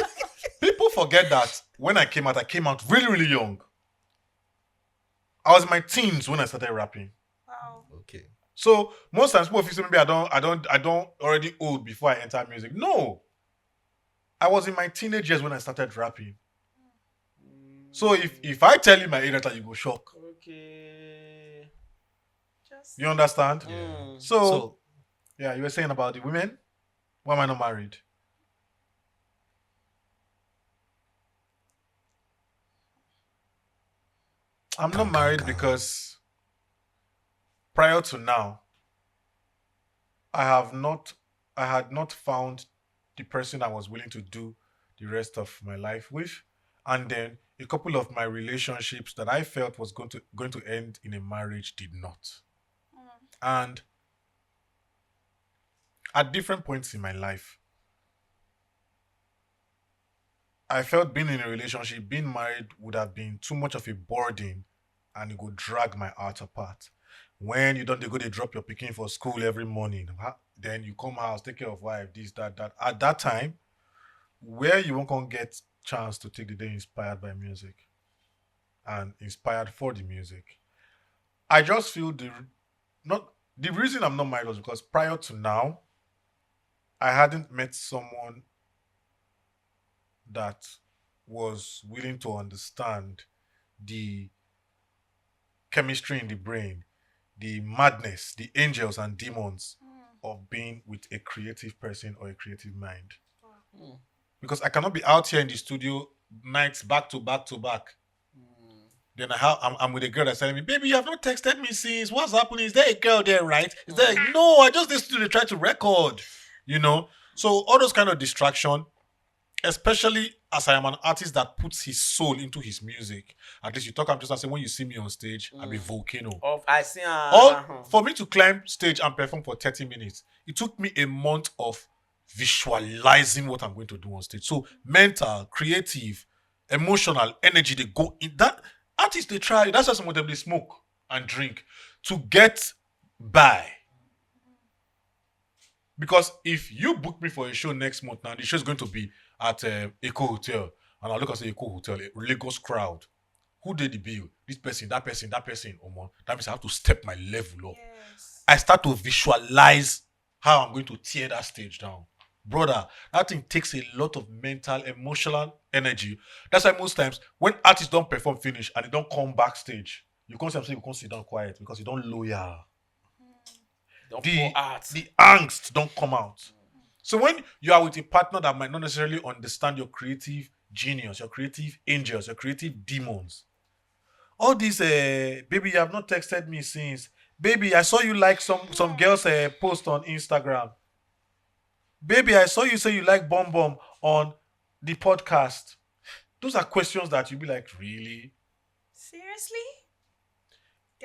People forget that when I came out really, really young. I was in my teens when I started rapping. Wow. Okay. So most times people feel say maybe I don't already old before I enter music. No. I was in my teenage years when I started rapping. So if I tell you my age, you go shock. Okay. Just You understand? Mm. So yeah, you were saying about the women. Why am I not married? I'm not married because prior to now, I had not found the person I was willing to do the rest of my life with. And then a couple of my relationships that I felt was going to end in a marriage did not. And at different points in my life, I felt being in a relationship, being married would have been too much of a burden and it would drag my heart apart. When you don't they go, they drop your picking for school every morning. Then you come house, take care of wife, this, that, that. At that time, where you won't gonna get chance to take the day inspired by music and inspired for the music. I just feel the reason I'm not married was because prior to now, I hadn't met someone that was willing to understand the chemistry in the brain, the madness, the angels and demons of being with a creative person or a creative mind. Because I cannot be out here in the studio nights back to back to back. Then I'm with a girl that's telling me, baby, you have not texted me since. What's happening? Is there a girl there, right? Is there? No, I just listened to try to record. So all those kind of distraction, especially as I am an artist that puts his soul into his music. At least you talk, I'm just saying, when you see me on stage, I'm a volcano. I see. For me to climb stage and perform for 30 minutes, it took me a month of visualizing what I'm going to do on stage. So mental, creative, emotional energy, they go in that. Artists, they try, that's why some of them, they smoke and drink to get by. Because if you book me for a show next month now, the show is going to be at Eco Hotel, and I'll look and say Eco Hotel, a Lagos crowd. Who did the bill? This person, that person, that person. That means I have to step my level up. Yes. I start to visualize how I'm going to tear that stage down. Brother, that thing takes a lot of mental, emotional energy. That's why most times when artists don't perform finish and they don't come backstage, you can't say you can't sit down quiet because you don't loyal. The angst don't come out. So when you are with a partner that might not necessarily understand your creative genius, your creative angels, your creative demons, all these baby, you have not texted me since. Baby, I saw you like some girls post on Instagram. Baby, I saw you say you like Bom Bom on the podcast. Those are questions that you'll be like, really? Seriously?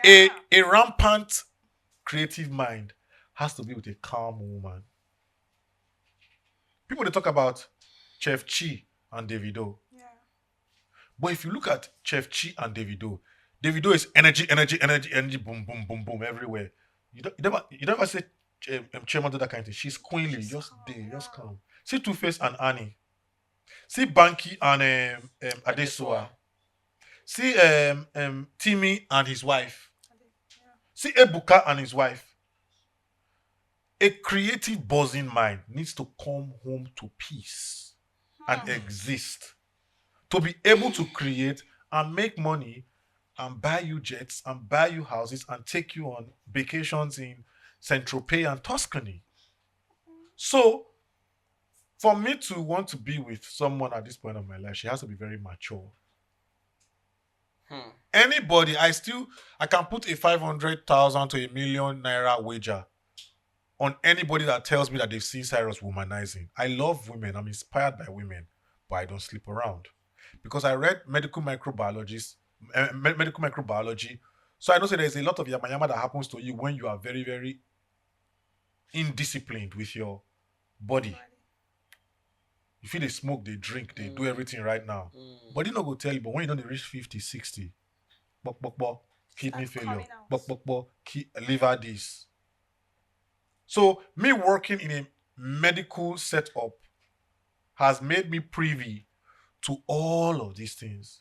A rampant creative mind has to be with a calm woman. People, they talk about Chef Chi and Davido. Yeah. But if you look at Chef Chi and Davido is energy, boom, boom, boom, boom, everywhere. You never say Chairman do that kind of thing. She's queenly, just calm. See Two-Face and Annie. See Banky and Adesua. See Timmy and his wife. See Ebuka and his wife. A creative, buzzing mind needs to come home to peace and exist. To be able to create and make money and buy you jets and buy you houses and take you on vacations in Saint-Tropez and Tuscany. So, for me to want to be with someone at this point of my life, she has to be very mature. Anybody, I can put a 500,000 to a million naira wager on anybody that tells me that they've seen Cyrus womanizing. I love women. I'm inspired by women, but I don't sleep around. Because I read medical microbiology. So I know there's a lot of yama that happens to you when you are very, very indisciplined with your body. You feel they smoke, they drink, they do everything right now. Body not go tell you, but when you don't reach 50, 60, kidney failure, liver this. So me working in a medical setup has made me privy to all of these things,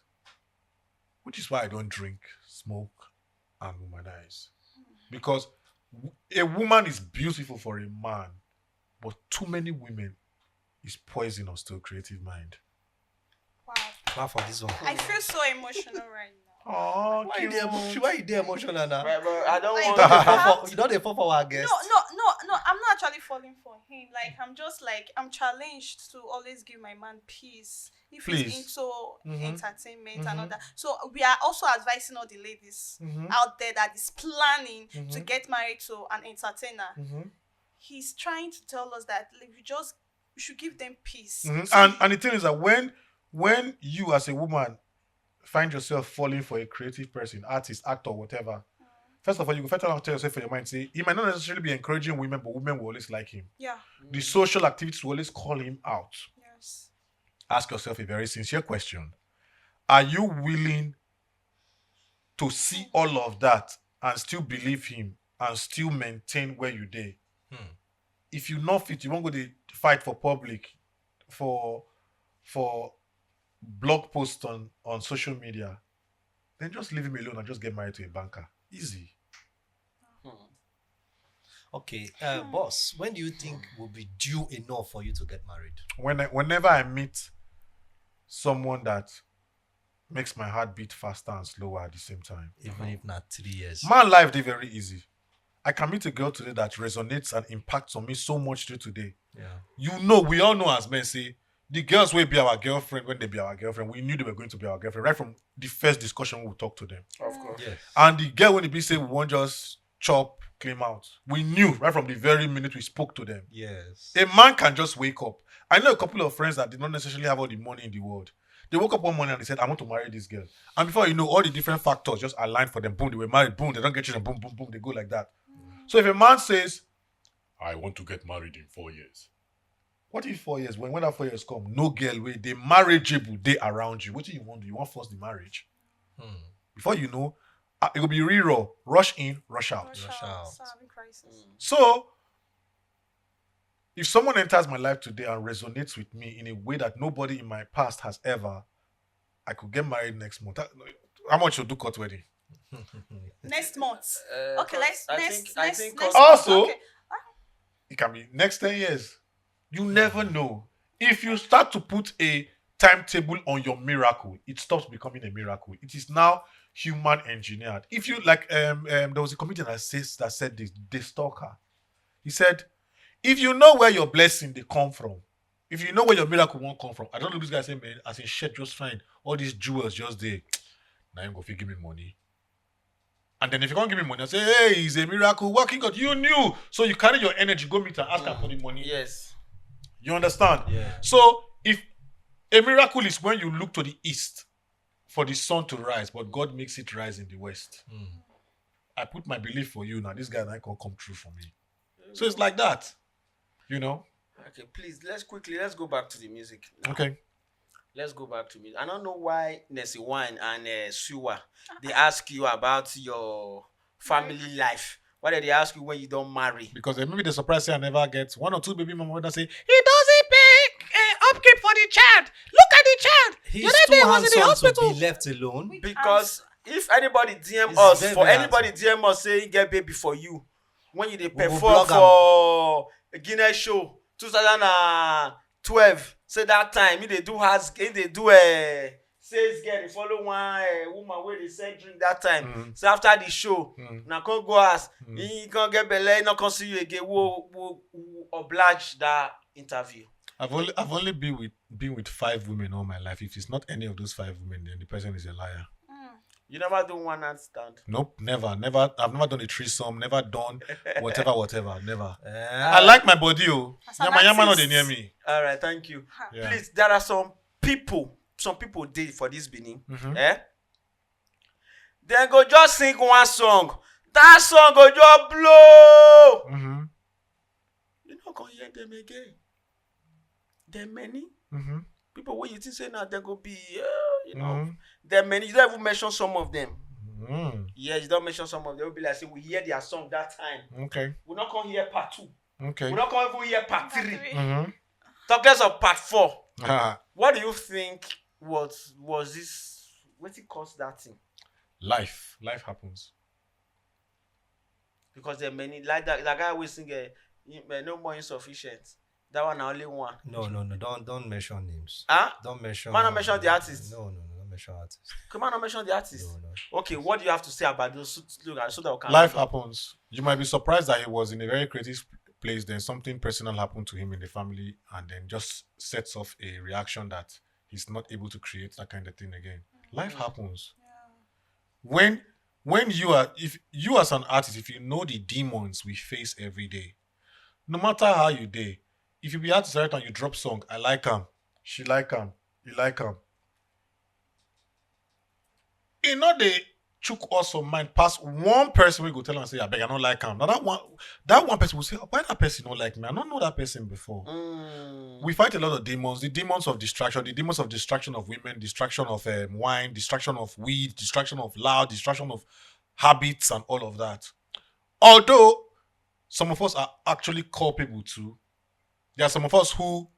which is why I don't drink, smoke, and womanize. Because a woman is beautiful for a man, but too many women is poisonous to a creative mind. Wow. Clap for this one. I feel so emotional right now. Oh, why you there emotional now? But I don't You don't fall for our guest. No, I'm not actually falling for him. Like, I'm just like, I'm challenged to always give my man peace if he's into entertainment and all that. So we are also advising all the ladies out there that is planning to get married to an entertainer. He's trying to tell us that we should give them peace. So and the thing is that when you as a woman find yourself falling for a creative person, artist, actor, whatever, First of all, you go tell yourself for your mind, say, he might not necessarily be encouraging women, but women will always like him. Yeah. The social activities will always call him out. Yes. Ask yourself a very sincere question. Are you willing to see all of that and still believe him and still maintain where you did? If you not fit, you won't go to fight for public, for blog posts on social media, then just leave him alone and just get married to a banker. Easy. Okay, boss, when do you think will be due enough for you to get married? Whenever I meet someone that makes my heart beat faster and slower at the same time. Even if not 3 years. My life is very easy. I can meet a girl today that resonates and impacts on me so much today. Yeah. We all know as men say, the girls will be our girlfriend when they be our girlfriend. We knew they were going to be our girlfriend right from the first discussion we talk to them. Of course. Yes. And the girl when they be say we won't just chop, claim out. We knew right from the very minute we spoke to them. Yes. A man can just wake up. I know a couple of friends that did not necessarily have all the money in the world. They woke up one morning and they said, I want to marry this girl. And before you know, all the different factors just aligned for them. Boom, they were married. Boom, they don't get children. Boom, boom, boom. They go like that. So if a man says, I want to get married in 4 years. What if 4 years? When that 4 years come, no girl way, they marriageable, they around you. What do you want? Do you want force the marriage? Before you know, it will be reroll. Rush in, rush out. Rush out. Crisis. So, if someone enters my life today and resonates with me in a way that nobody in my past has ever, I could get married next month. How much you do court wedding? Next month. Okay, I think Also, okay. it can be next 10 years. You never know. If you start to put a timetable on your miracle, it stops becoming a miracle. It is now human engineered. If you there was a comedian that said this, the stalker. He said, if you know where your blessing they come from, if you know where your miracle won't come from, I don't know this guy saying, man, as in shit, just fine. All these jewels just there. Now you go give me money. And then if you can't give me money, I say, hey, it's a miracle working God. You knew. So you carry your energy, go meet her, ask her for the money. Yes. You understand? Yeah. So if a miracle is when you look to the east for the sun to rise, but God makes it rise in the west. I put my belief for you now. This guy and I can come true for me. So it's like that. You know? Okay, please, let's go back to the music now. Okay. Let's go back to music. I don't know why Nessie Wine and Suwa, they ask you about your family life. Why did they ask you when you don't marry? Because maybe the surprise say I never get one or two baby mama that say, he doesn't pay upkeep for the child. Look at the child. He's The other day too he was in the handsome to hospital. be left alone. Because if anybody DM It's us, very, for very anybody DM us say he get baby for you, when you dey We will perform blog for a Guinness show 2012, say that time he dey do sales girl, they follow one woman where they sell drink that time. So after the show, now can't go ask, he can't get belay, not can see you again. We'll oblige that interview. I've only been with 5 women all my life. If it's not any of those 5 women, then the person is a liar. You never do one night stand. Nope, never. I've never done a threesome, never done whatever, never. I I like my body, oh. As an Yama no artist. they near me. All right, thank you. Yeah. Please, there are some people did for this Benin. They go just sing one song. That song go just blow. You're not gonna hear them again. There are many people where you think say now they go be, there are many. You don't even mention some of them. Yes, you don't mention some of them. Will be like say we hear their song that time. Okay. We're not gonna hear part 2. Okay. We're not gonna even hear part 3. Factory. Talk less of part 4. Ah, What do you think was this? What it caused that thing? life happens. Because there are many like that guy always sing no more insufficient. That one na only one. No, don't mention names. Huh? Don't mention. Why not mention the artist? No, don't mention artists. Come on, not mention the artist. No. Okay, what do you have to say about those so that we can Life happens. You might be surprised that he was in a very creative place, then something personal happened to him in the family, and then just sets off a reaction that he's not able to create that kind of thing again. Life happens. When if you as an artist, if you know the demons we face every day, no matter how you day, if you be artist right and you drop song, I like him, she like him, you like him. You know chook us on mind past one person we go tell and say, I beg, I don't like him. Now that one person will say, why that person don't like me? I don't know that person before. We fight a lot of demons, the demons of distraction of women, distraction of wine, distraction of weed, distraction of loud, distraction of habits and all of that. Although some of us are actually culpable too. There are some of us who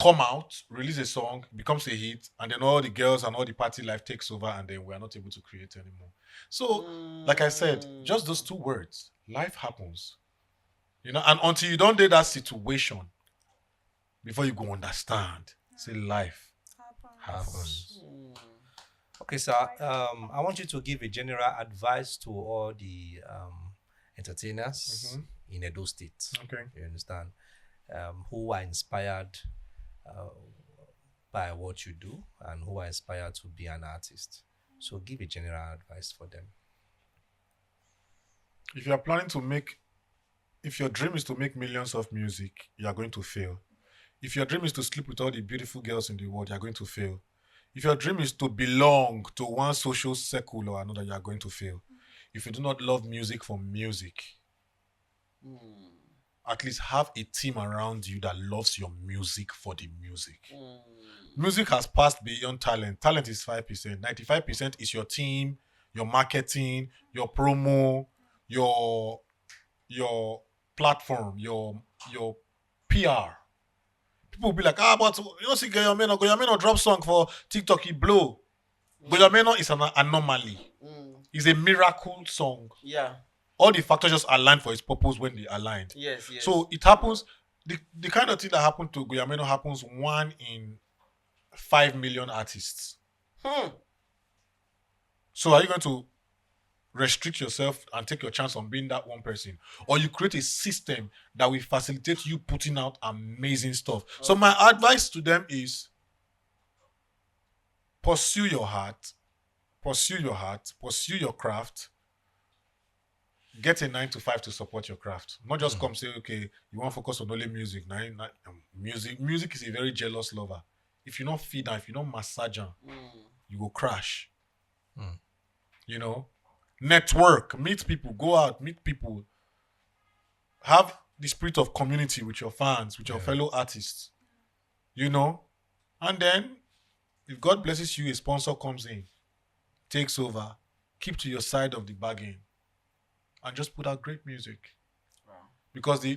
come out, release a song, becomes a hit, and then all the girls and all the party life takes over, and then we are not able to create anymore. So, like I said, just those two words, life happens. You know, and until you don't do that situation, before you go understand, say life happens. Okay, so I want you to give a general advice to all the entertainers in Edo State. Okay. You understand? Who are inspired by what you do and who are inspired to be an artist. So give a general advice for them. If your dream is to make millions of music, you are going to fail. If your dream is to sleep with all the beautiful girls in the world, you are going to fail. If your dream is to belong to one social circle or another, you are going to fail. If you do not love music for music, at least have a team around you that loves your music for the music. Music has passed beyond talent. Talent is 5%. 95% is your team, your marketing, your promo, your platform, your PR. People will be like, but you don't see Goyameno drop song for TikTok, he blow. Goyameno is an anomaly. It's a miracle song. Yeah. All the factors just aligned for its purpose when they aligned. Yes. So it happens, the kind of thing that happened to Goyameno happens 1 in 5 million artists. So are you going to restrict yourself and take your chance on being that one person? Or you create a system that will facilitate you putting out amazing stuff. Okay. So my advice to them is pursue your heart, pursue your craft. Get a 9 to 5 to support your craft. Not just come say, okay, you want to focus on only music. Music is a very jealous lover. If you don't feed her, if you don't massage her, you will crash. You know? Network, meet people, go out, meet people. Have the spirit of community with your fans, with your fellow artists. You know? And then, if God blesses you, a sponsor comes in, takes over, keep to your side of the bargain. And just put out great music. Wow. Because the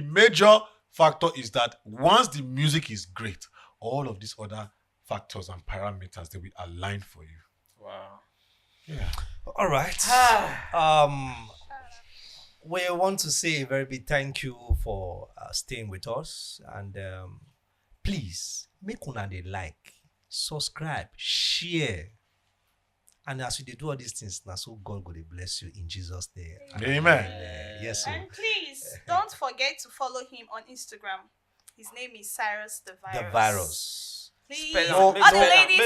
major factor is that once the music is great, all of these other factors and parameters, they will align for you. Wow. Yeah. All right. We want to say a very big thank you for staying with us. And please, make una dey like, subscribe, share. And as you do all these things, now so God will bless you in Jesus' name. Amen. Yes. Sir. And please don't forget to follow him on Instagram. His name is Cyrus Tha Virus. The Virus. Please, all the ladies,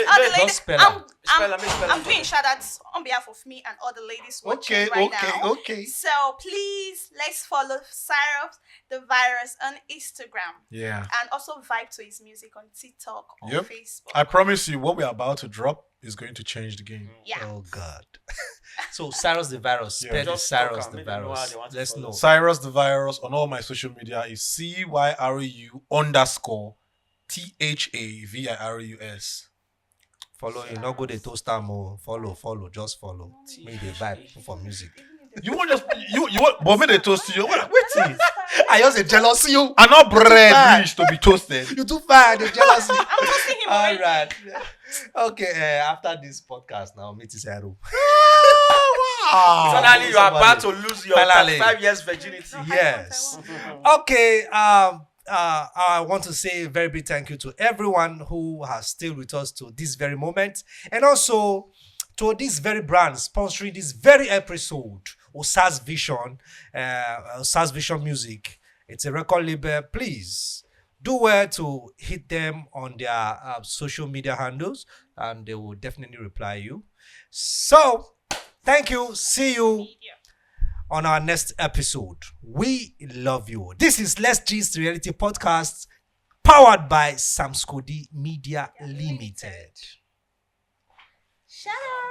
I'm doing shout outs on behalf of me and all the ladies watching now. Okay. So please, let's follow Cyrus Tha Virus on Instagram. Yeah. And also vibe to his music on TikTok or Facebook. I promise you, what we're about to drop is going to change the game. Yeah. Oh God. So Cyrus Tha Virus. Spell Cyrus Tha Virus. Let's know. Cyrus Tha Virus on all my social media is CYRU_THAVIRUS. Follow you, not go the toaster more. Follow, just follow. Make the vibe for music. You want just you want but make the toast you. Wait. I just jealous you. I'm not bread wish to be toasted. You too fine, the jealousy. I'm toasting him All already. right. Okay, after this podcast now, meet his hero. Suddenly you are about to lose your 5 years virginity. Yes. Okay. I want to say a very big thank you to everyone who has stayed with us to this very moment, and also to this very brand sponsoring this very episode, Osas Vision, Osas Vision Music. It's a record label. Please do well to hit them on their social media handles, and they will definitely reply you. So, thank you. See you on our next episode. We love you. This is Let's Gist Reality Podcast, powered by Samskodi Media Limited. Shout out.